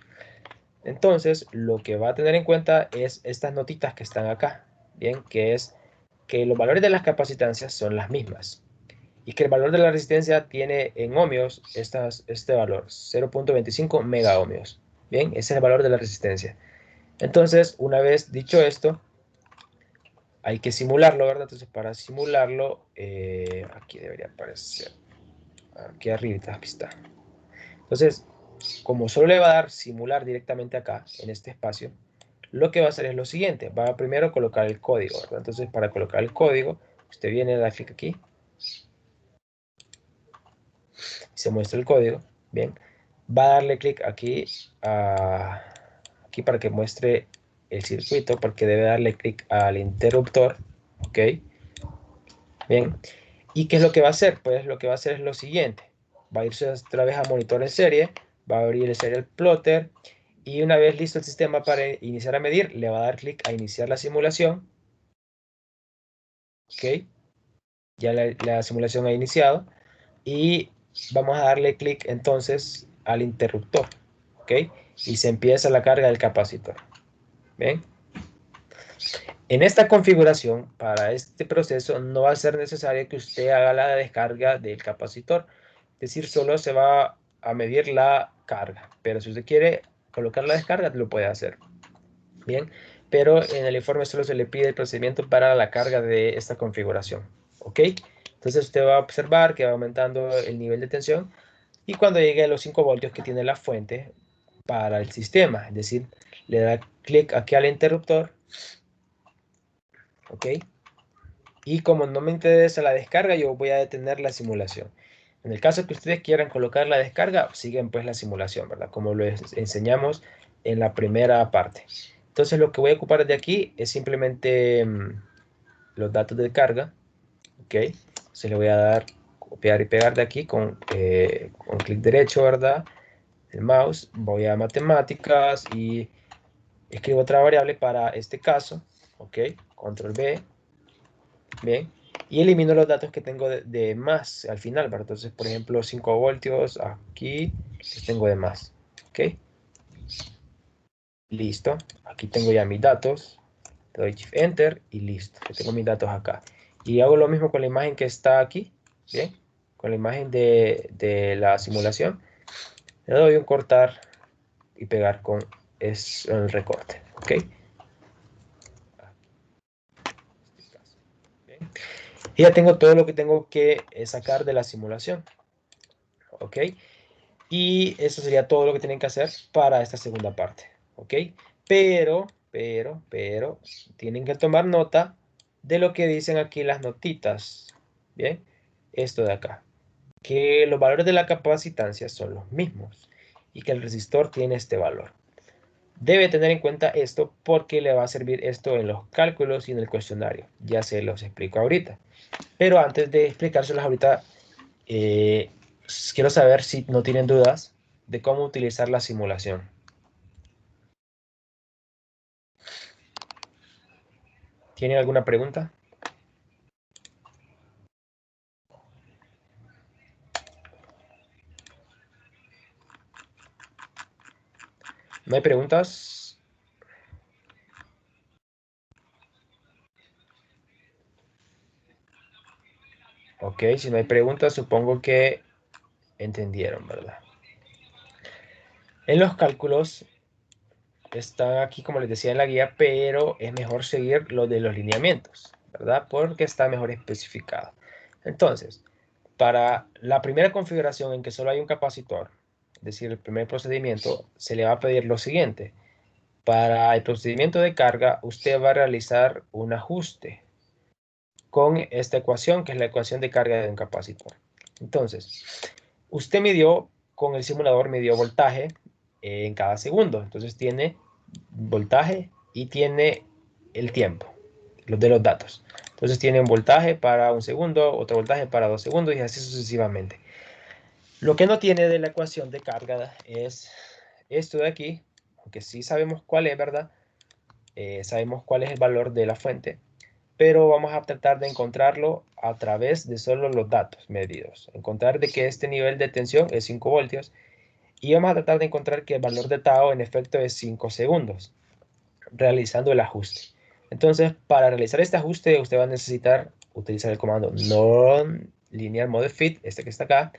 Entonces, lo que va a tener en cuenta es estas notitas que están acá, bien, que es que los valores de las capacitancias son las mismas y que el valor de la resistencia tiene en ohmios este valor, 0.25 mega ohmios. Bien, ese es el valor de la resistencia. Entonces, una vez dicho esto, hay que simularlo, ¿verdad? Entonces, para simularlo, aquí debería aparecer, aquí arriba, aquí está. Entonces, como solo le va a dar simular directamente acá, en este espacio, lo que va a hacer es lo siguiente. Va a primero colocar el código, ¿verdad? Entonces, para colocar el código, usted viene, da clic aquí, y se muestra el código, bien. Va a darle clic aquí, aquí para que muestre el circuito, porque debe darle clic al interruptor, ¿ok? Bien. ¿Y qué es lo que va a hacer? Pues lo que va a hacer es lo siguiente. Va a irse otra vez a monitor en serie, va a abrir el serial plotter, y una vez listo el sistema para iniciar a medir, le va a dar clic a iniciar la simulación, ¿ok? Ya la simulación ha iniciado, y vamos a darle clic entonces al interruptor, ¿ok? Y se empieza la carga del capacitor. ¿Ven? En esta configuración, para este proceso, no va a ser necesario que usted haga la descarga del capacitor. Es decir, solo se va a medir la carga. Pero si usted quiere colocar la descarga, lo puede hacer. Bien, pero en el informe solo se le pide el procedimiento para la carga de esta configuración. ¿Ok? Entonces usted va a observar que va aumentando el nivel de tensión, y cuando llegue a los 5 voltios que tiene la fuente para el sistema, es decir, le da clic aquí al interruptor, ¿ok? Y como no me interesa la descarga, yo voy a detener la simulación. En el caso que ustedes quieran colocar la descarga, siguen pues la simulación, ¿verdad? Como lo enseñamos en la primera parte. Entonces lo que voy a ocupar de aquí es simplemente los datos de carga, ¿ok? Se le voy a dar copiar y pegar de aquí con clic derecho, ¿verdad? El mouse, voy a matemáticas y escribo otra variable para este caso, ok, control B, bien, y elimino los datos que tengo de más al final, ¿verdad? Entonces, por ejemplo, 5 voltios, aquí los tengo de más, ok, listo, aquí tengo ya mis datos, le doy Shift Enter y listo, ya tengo mis datos acá. Y hago lo mismo con la imagen que está aquí, bien, con la imagen de la simulación, le doy un cortar y pegar con el recorte, ok. Bien. Y ya tengo todo lo que tengo que sacar de la simulación, ok. Y eso sería todo lo que tienen que hacer para esta segunda parte, ok. Pero, tienen que tomar nota de lo que dicen aquí las notitas, bien, esto de acá, que los valores de la capacitancia son los mismos y que el resistor tiene este valor. Debe tener en cuenta esto porque le va a servir esto en los cálculos y en el cuestionario. Ya se los explico ahorita. Pero antes de explicárselos ahorita, eh, quiero saber si no tienen dudas de cómo utilizar la simulación. ¿Tienen alguna pregunta? ¿No hay preguntas? Ok, si no hay preguntas, supongo que entendieron, ¿verdad? En los cálculos están aquí, como les decía en la guía, pero es mejor seguir lo de los lineamientos, ¿verdad? Porque está mejor especificado. Entonces, para la primera configuración en que solo hay un capacitor, es decir, el primer procedimiento, se le va a pedir lo siguiente. Para el procedimiento de carga, usted va a realizar un ajuste con esta ecuación, que es la ecuación de carga de un capacitor. Entonces, usted midió, con el simulador midió voltaje en cada segundo. Entonces tiene voltaje y tiene el tiempo, los de los datos. Entonces tiene un voltaje para un segundo, otro voltaje para 2 segundos y así sucesivamente. Lo que no tiene de la ecuación de carga es esto de aquí, aunque sí sabemos cuál es, ¿verdad? Sabemos cuál es el valor de la fuente, pero vamos a tratar de encontrarlo a través de solo los datos medidos. Encontrar de que este nivel de tensión es 5 voltios y vamos a tratar de encontrar que el valor de tau en efecto es 5 segundos, realizando el ajuste. Entonces, para realizar este ajuste, usted va a necesitar utilizar el comando non-linear mode fit, este que está acá,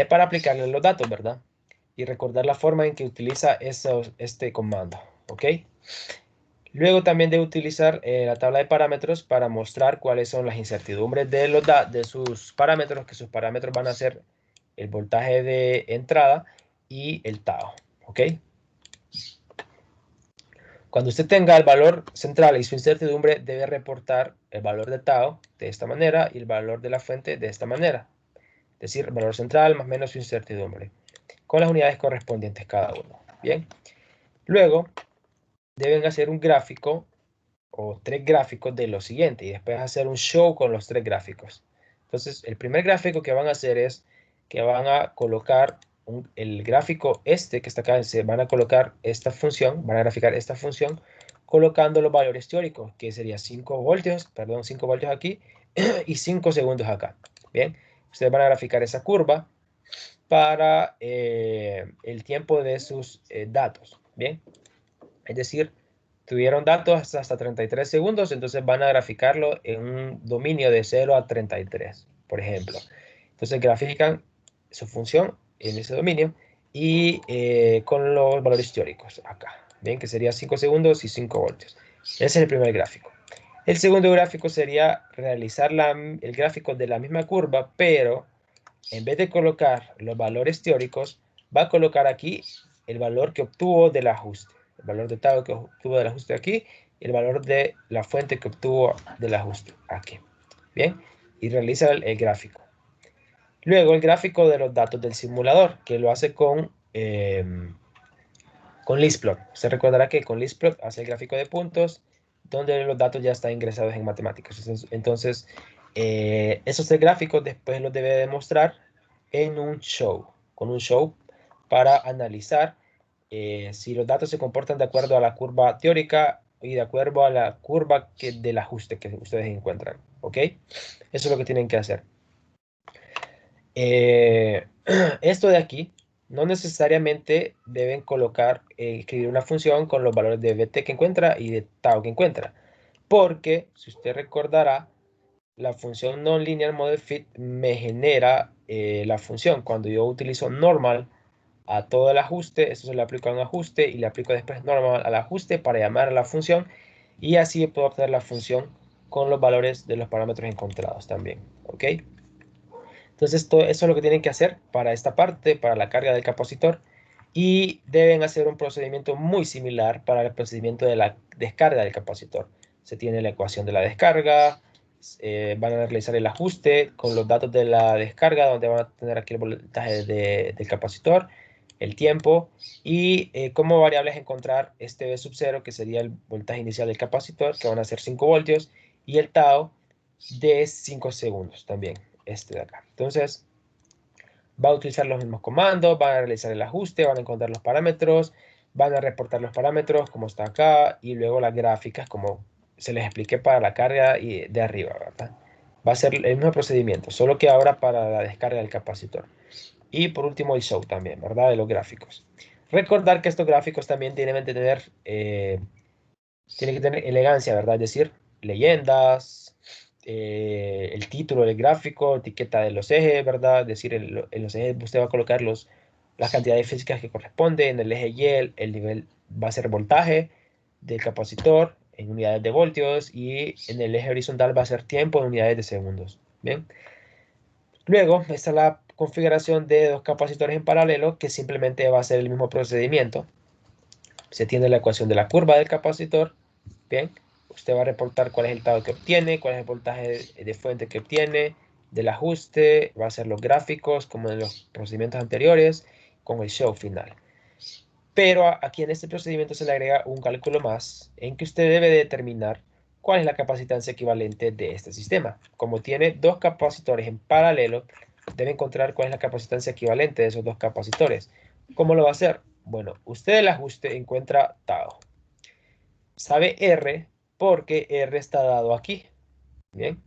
para aplicarle los datos, ¿verdad? Y recordar la forma en que utiliza este comando, ¿ok? Luego también debe utilizar la tabla de parámetros para mostrar cuáles son las incertidumbres de sus parámetros, que sus parámetros van a ser el voltaje de entrada y el tau, ¿ok? Cuando usted tenga el valor central y su incertidumbre, debe reportar el valor de tau de esta manera y el valor de la fuente de esta manera. Es decir, el valor central más menos su incertidumbre, con las unidades correspondientes cada uno. Bien. Luego, deben hacer un gráfico o 3 gráficos de lo siguiente y después hacer un show con los 3 gráficos. Entonces, el primer gráfico que van a hacer es que van a colocar el gráfico este que está acá, se van a colocar esta función, van a graficar esta función colocando los valores teóricos, que sería 5 voltios, perdón, 5 voltios aquí y 5 segundos acá. Bien, ustedes van a graficar esa curva para el tiempo de sus datos. Bien, es decir, tuvieron datos hasta 33 segundos, entonces van a graficarlo en un dominio de 0 a 33, por ejemplo. Entonces grafican su función en ese dominio y con los valores teóricos acá. Bien, que sería 5 segundos y 5 voltios. Ese es el primer gráfico. El segundo gráfico sería realizar el gráfico de la misma curva, pero en vez de colocar los valores teóricos, va a colocar aquí el valor que obtuvo del ajuste. El valor de tau que obtuvo del ajuste aquí y el valor de la fuente que obtuvo del ajuste aquí. Bien, y realiza el gráfico. Luego el gráfico de los datos del simulador, que lo hace con Lisplot. Se recordará que con Lisplot hace el gráfico de puntos, donde los datos ya están ingresados en matemáticas. Entonces, esos 3 gráficos después los debe demostrar en un show, con un show para analizar si los datos se comportan de acuerdo a la curva teórica y de acuerdo a la curva del ajuste que ustedes encuentran, ¿ok? Eso es lo que tienen que hacer. Esto de aquí, no necesariamente deben colocar, escribir una función con los valores de bt que encuentra y de tau que encuentra, porque si usted recordará, la función nonlinear model fit me genera la función. Cuando yo utilizo normal a todo el ajuste, esto se le aplica a un ajuste y le aplico después normal al ajuste para llamar a la función, y así puedo obtener la función con los valores de los parámetros encontrados también, ¿ok? Entonces eso es lo que tienen que hacer para esta parte, para la carga del capacitor, y deben hacer un procedimiento muy similar para el procedimiento de la descarga del capacitor. Se tiene la ecuación de la descarga, van a realizar el ajuste con los datos de la descarga, donde van a tener aquí el voltaje del capacitor, el tiempo, y como variables encontrar este V sub 0, que sería el voltaje inicial del capacitor, que van a ser 5 voltios, y el tau de 5 segundos también, este de acá. Entonces, va a utilizar los mismos comandos, van a realizar el ajuste, van a encontrar los parámetros, van a reportar los parámetros como está acá, y luego las gráficas como se les expliqué para la carga y de arriba, ¿verdad? Va a ser el mismo procedimiento, solo que ahora para la descarga del capacitor. Y por último el show también, ¿verdad? De los gráficos. Recordar que estos gráficos también tienen que tener, elegancia, ¿verdad? Es decir, leyendas, el título del gráfico, etiqueta de los ejes, ¿verdad? Es decir, en los ejes usted va a colocar las cantidades físicas que corresponden. En el eje Y el nivel va a ser voltaje del capacitor en unidades de voltios, y en el eje horizontal va a ser tiempo en unidades de segundos. Bien. Luego está la configuración de dos capacitores en paralelo, que simplemente va a ser el mismo procedimiento. Se tiene la ecuación de la curva del capacitor. Bien, usted va a reportar cuál es el tau que obtiene, cuál es el voltaje de fuente que obtiene, del ajuste, va a hacer los gráficos como en los procedimientos anteriores, con el show final. Pero aquí en este procedimiento se le agrega un cálculo más, en que usted debe determinar cuál es la capacitancia equivalente de este sistema. Como tiene dos capacitores en paralelo, debe encontrar cuál es la capacitancia equivalente de esos dos capacitores. ¿Cómo lo va a hacer? Bueno, usted el ajuste encuentra tau. Sabe R porque R está dado aquí. Bien,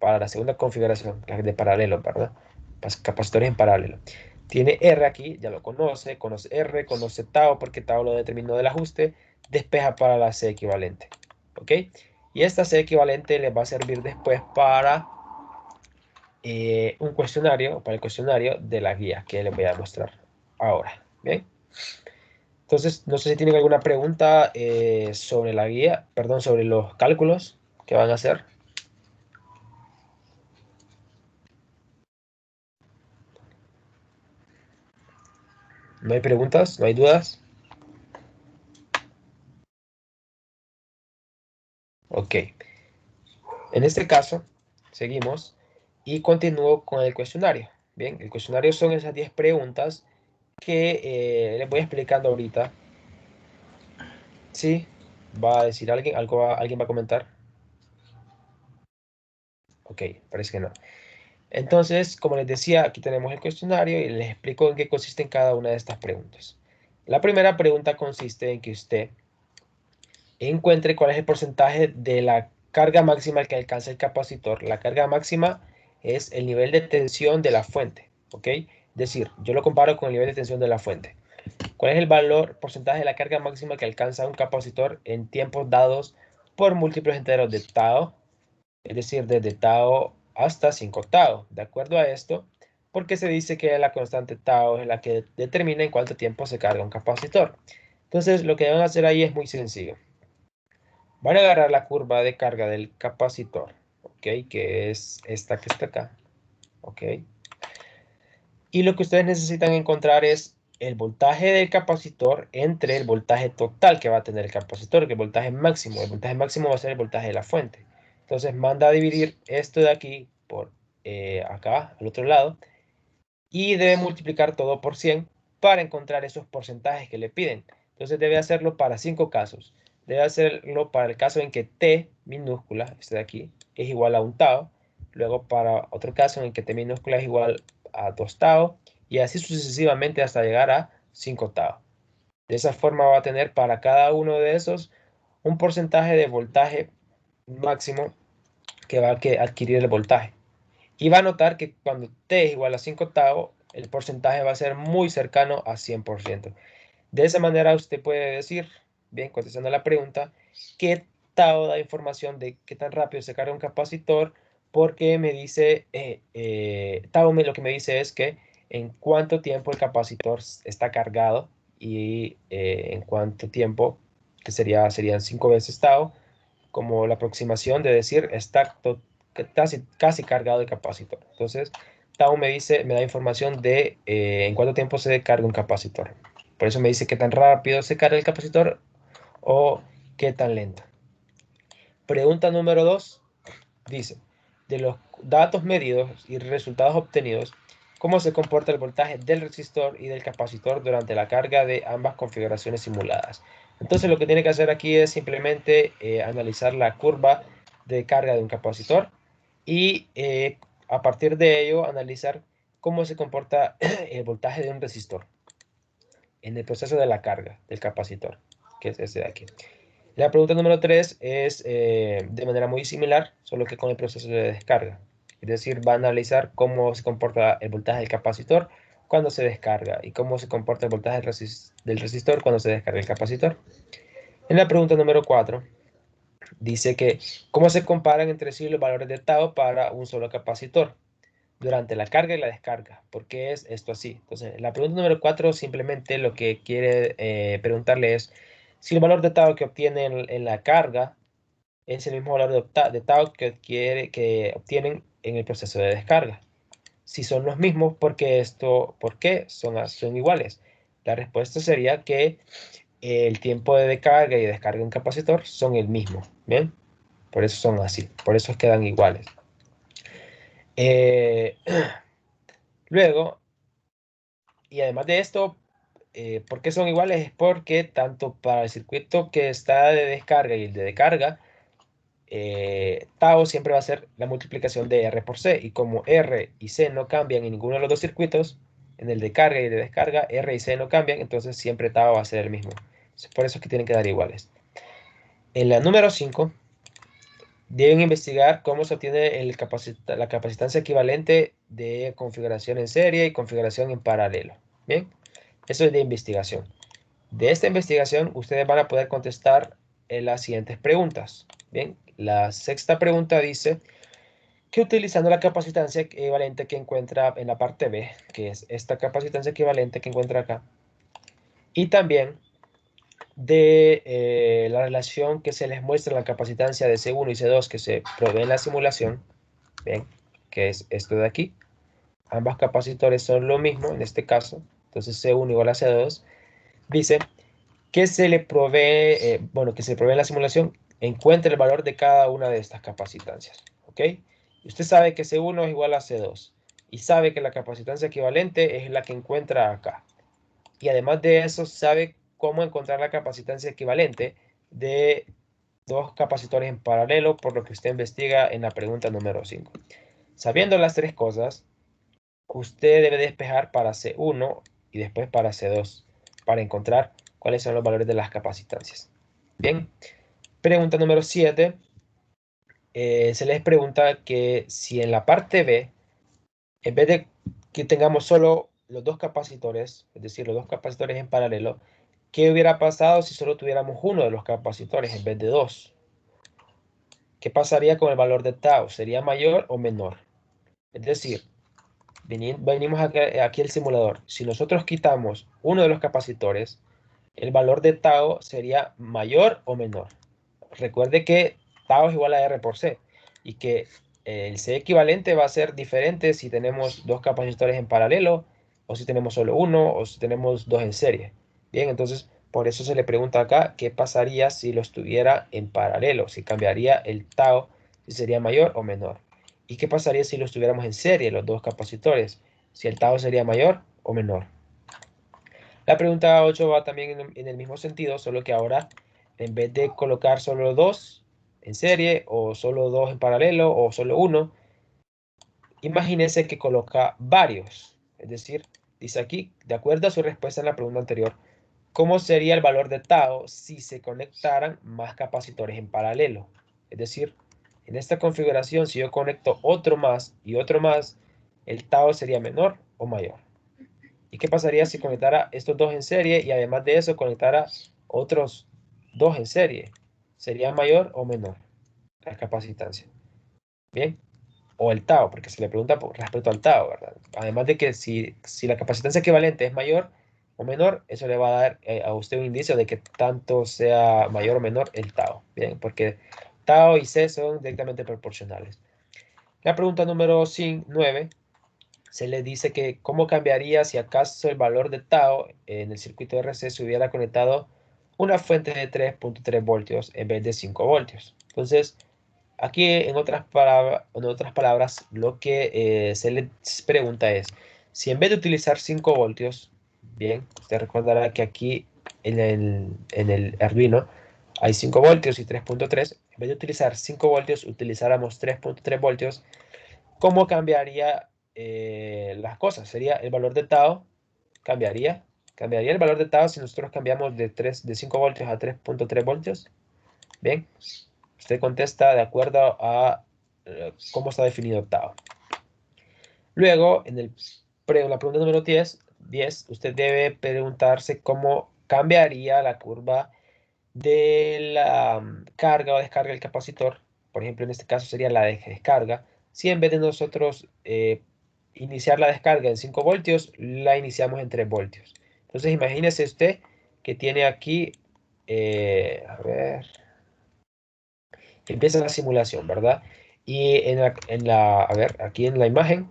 para la segunda configuración, la de paralelo, ¿verdad? Capacitores en paralelo. Tiene R aquí, ya lo conoce R, conoce tau porque tau lo determinó del ajuste, despeja para la C equivalente. ¿Ok? Y esta C equivalente le va a servir después para un cuestionario, para el cuestionario de la guía que les voy a mostrar ahora. Bien. Entonces, no sé si tienen alguna pregunta sobre la guía, perdón, sobre los cálculos que van a hacer. ¿No hay preguntas? ¿No hay dudas? Ok. En este caso, seguimos y continúo con el cuestionario. Bien, el cuestionario son esas 10 preguntas que les voy explicando ahorita. ¿Sí? ¿Va a decir alguien? ¿Alguien va a comentar? Ok, parece que no. Entonces, como les decía, aquí tenemos el cuestionario y les explico en qué consisten cada una de estas preguntas. La primera pregunta consiste en que usted encuentre cuál es el porcentaje de la carga máxima que alcanza el capacitor. La carga máxima es el nivel de tensión de la fuente, ¿ok? Es decir, yo lo comparo con el nivel de tensión de la fuente. ¿Cuál es el valor, porcentaje de la carga máxima que alcanza un capacitor en tiempos dados por múltiplos enteros de tau? Es decir, desde tau hasta 5 tau. De acuerdo a esto, porque se dice que la constante tau es la que determina en cuánto tiempo se carga un capacitor. Entonces, lo que deben hacer ahí es muy sencillo. Van a agarrar la curva de carga del capacitor, ¿ok? Que es esta que está acá, ¿ok? Y lo que ustedes necesitan encontrar es el voltaje del capacitor entre el voltaje total que va a tener el capacitor, que es el voltaje máximo. El voltaje máximo va a ser el voltaje de la fuente. Entonces manda a dividir esto de aquí por acá, al otro lado, y debe multiplicar todo por 100 para encontrar esos porcentajes que le piden. Entonces debe hacerlo para 5 casos. Debe hacerlo para el caso en que T minúscula, este de aquí, es igual a un tau. Luego para otro caso en que T minúscula es igual a 2 tau. Y así sucesivamente hasta llegar a 5 tau. De esa forma va a tener para cada uno de esos un porcentaje de voltaje máximo que va a adquirir el voltaje. Y va a notar que cuando T es igual a 5 octavos, el porcentaje va a ser muy cercano a 100%. De esa manera usted puede decir, bien, contestando la pregunta, qué tau da información de qué tan rápido se carga un capacitor, porque me dice, tau lo que me dice es que en cuánto tiempo el capacitor está cargado y en cuánto tiempo, que serían 5 veces tau, como la aproximación de decir está casi cargado el capacitor. Entonces, tau me da información de en cuánto tiempo se descarga un capacitor. Por eso me dice qué tan rápido se carga el capacitor o qué tan lento. Pregunta número 2 dice, de los datos medidos y resultados obtenidos, ¿cómo se comporta el voltaje del resistor y del capacitor durante la carga de ambas configuraciones simuladas? Entonces lo que tiene que hacer aquí es simplemente analizar la curva de carga de un capacitor y a partir de ello analizar cómo se comporta el voltaje de un resistor en el proceso de la carga del capacitor, que es ese de aquí. La pregunta número 3 es de manera muy similar, solo que con el proceso de descarga. Es decir, va a analizar cómo se comporta el voltaje del capacitor cuando se descarga y cómo se comporta el voltaje del resistor cuando se descarga el capacitor. En la pregunta número 4 dice que cómo se comparan entre sí los valores de tau para un solo capacitor durante la carga y la descarga. ¿Por qué es esto así? Entonces, la pregunta número 4 simplemente lo que quiere preguntarle es si el valor de tau que obtiene en la carga es el mismo valor de tau que obtienen en el proceso de descarga. Si son los mismos, ¿por qué son iguales? La respuesta sería que el tiempo de carga y descarga de un capacitor son el mismo. ¿Bien? Por eso son así. Por eso quedan iguales. Luego, y además de esto, ¿por qué son iguales? Es porque tanto para el circuito que está de descarga y el de carga, tau siempre va a ser la multiplicación de R por C. Y como R y C no cambian en ninguno de los dos circuitos, en el de carga y el de descarga, R y C no cambian, entonces siempre tau va a ser el mismo. Por eso es que tienen que dar iguales. En la número 5, deben investigar cómo se obtiene la capacitancia equivalente de configuración en serie y configuración en paralelo. Bien, eso es de investigación. De esta investigación, ustedes van a poder contestar en las siguientes preguntas. Bien, la sexta pregunta dice que utilizando la capacitancia equivalente que encuentra en la parte B, que es esta capacitancia equivalente que encuentra acá, y también de la relación que se les muestra en la capacitancia de C1 y C2 que se provee en la simulación, bien, que es esto de aquí. Ambos capacitores son lo mismo en este caso, entonces C1 igual a C2. Dice que se le provee, que se provee en la simulación, encuentre el valor de cada una de estas capacitancias, ¿ok? Y usted sabe que C1 es igual a C2 y sabe que la capacitancia equivalente es la que encuentra acá. Y además de eso, sabe cómo encontrar la capacitancia equivalente de dos capacitores en paralelo, por lo que usted investiga en la pregunta número 5. Sabiendo las tres cosas, usted debe despejar para C1 y después para C2 para encontrar cuáles son los valores de las capacitancias. Bien, pregunta número 7. Se les pregunta que si en la parte B, en vez de que tengamos solo los dos capacitores, es decir, los dos capacitores en paralelo, ¿qué hubiera pasado si solo tuviéramos uno de los capacitores en vez de dos? ¿Qué pasaría con el valor de tau? ¿Sería mayor o menor? Es decir, venimos aquí al simulador. Si nosotros quitamos uno de los capacitores, el valor de tau sería mayor o menor. Recuerde que tau es igual a R por C y que el C equivalente va a ser diferente si tenemos dos capacitores en paralelo o si tenemos solo uno o si tenemos dos en serie. Bien, entonces por eso se le pregunta acá qué pasaría si los tuviera en paralelo, si cambiaría el tau, si sería mayor o menor. ¿Y qué pasaría si los tuviéramos en serie, los dos capacitores? Si el tau sería mayor o menor. La pregunta 8 va también en el mismo sentido, solo que ahora en vez de colocar solo dos en serie o solo dos en paralelo o solo uno, imagínense que coloca varios. Es decir, dice aquí, de acuerdo a su respuesta en la pregunta anterior, ¿cómo sería el valor de tau si se conectaran más capacitores en paralelo? Es decir, en esta configuración, si yo conecto otro más y otro más, ¿el tau sería menor o mayor? ¿Y qué pasaría si conectara estos dos en serie y además de eso conectara otros dos en serie? ¿Sería mayor o menor la capacitancia? Bien, o el tau, porque se le pregunta respecto al tau, ¿verdad? Además de que si la capacitancia equivalente es mayor o menor, eso le va a dar a usted un indicio de que tanto sea mayor o menor el tau. Bien, porque tau y C son directamente proporcionales. La pregunta número 9 se le dice que cómo cambiaría si acaso el valor de tau en el circuito RC se hubiera conectado una fuente de 3.3 voltios en vez de 5 voltios. Entonces, aquí en otras palabras, lo que se le pregunta es, si en vez de utilizar 5 voltios, bien, usted recordará que aquí en el Arduino hay 5 voltios y 3.3, en vez de utilizar 5 voltios, utilizáramos 3.3 voltios, ¿cómo cambiaría las cosas? Sería el valor de tau, cambiaría el valor de tau si nosotros cambiamos de 5 voltios a 3.3 voltios. Bien, usted contesta de acuerdo a cómo está definido tau. Luego, en la pregunta número 10, usted debe preguntarse cómo cambiaría la curva de la carga o descarga del capacitor. Por ejemplo, en este caso sería la descarga. Si en vez de nosotros iniciar la descarga en 5 voltios, la iniciamos en 3 voltios. Entonces, imagínese usted que tiene aquí, a ver, empieza la simulación, ¿verdad? Y a ver, aquí en la imagen,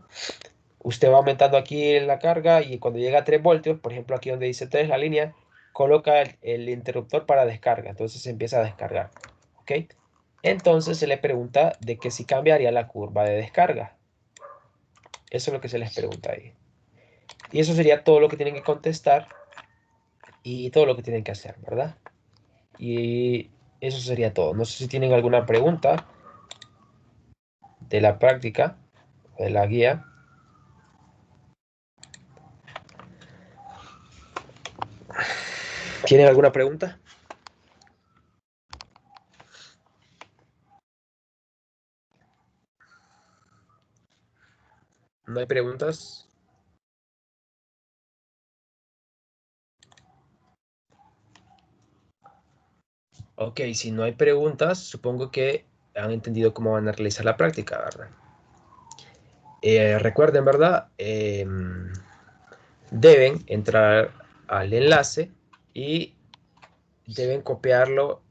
usted va aumentando aquí la carga y cuando llega a 3 voltios, por ejemplo, aquí donde dice 3 la línea, coloca el interruptor para descarga. Entonces se empieza a descargar, ¿ok? Entonces se le pregunta de que si cambiaría la curva de descarga. Eso es lo que se les pregunta ahí. Y eso sería todo lo que tienen que contestar y todo lo que tienen que hacer, ¿verdad? Y eso sería todo. No sé si tienen alguna pregunta de la práctica, de la guía. ¿Tienen alguna pregunta? ¿No hay preguntas? Ok, si no hay preguntas, supongo que han entendido cómo van a realizar la práctica, ¿verdad? Recuerden, ¿verdad? Deben entrar al enlace y deben copiarlo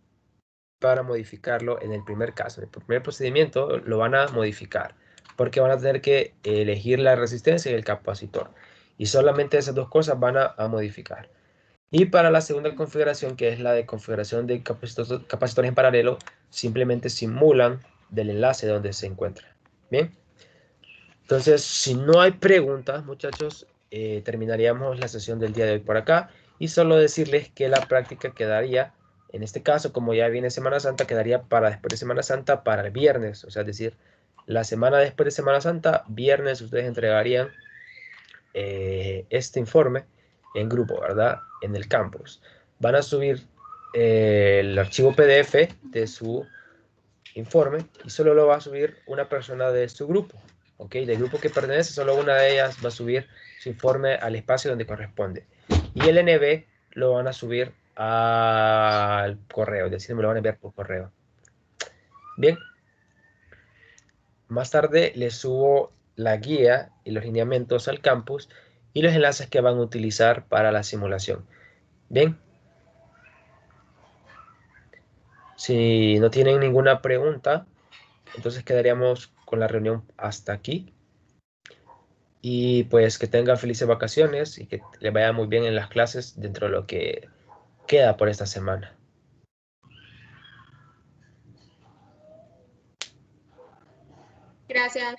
para modificarlo en el primer caso. En el primer procedimiento lo van a modificar porque van a tener que elegir la resistencia y el capacitor. Y solamente esas dos cosas van a modificar. Y para la segunda configuración, que es la de configuración de capacitores en paralelo, simplemente simulan del enlace donde se encuentra. Bien. Entonces, si no hay preguntas, muchachos, terminaríamos la sesión del día de hoy por acá. Y solo decirles que la práctica quedaría, en este caso, como ya viene Semana Santa, quedaría para después de Semana Santa, para el viernes. O sea, es decir, la semana después de Semana Santa, viernes, ustedes entregarían este informe en grupo, ¿verdad? En el campus. Van a subir el archivo PDF de su informe y solo lo va a subir una persona de su grupo, ¿ok? Del grupo que pertenece, solo una de ellas va a subir su informe al espacio donde corresponde. Y el NB lo van a subir al correo, es decir, me lo van a enviar por correo. Bien. Más tarde les subo la guía y los lineamientos al campus y los enlaces que van a utilizar para la simulación. Bien. Si no tienen ninguna pregunta, entonces quedaríamos con la reunión hasta aquí. Y pues que tengan felices vacaciones y que les vaya muy bien en las clases dentro de lo que queda por esta semana. Gracias.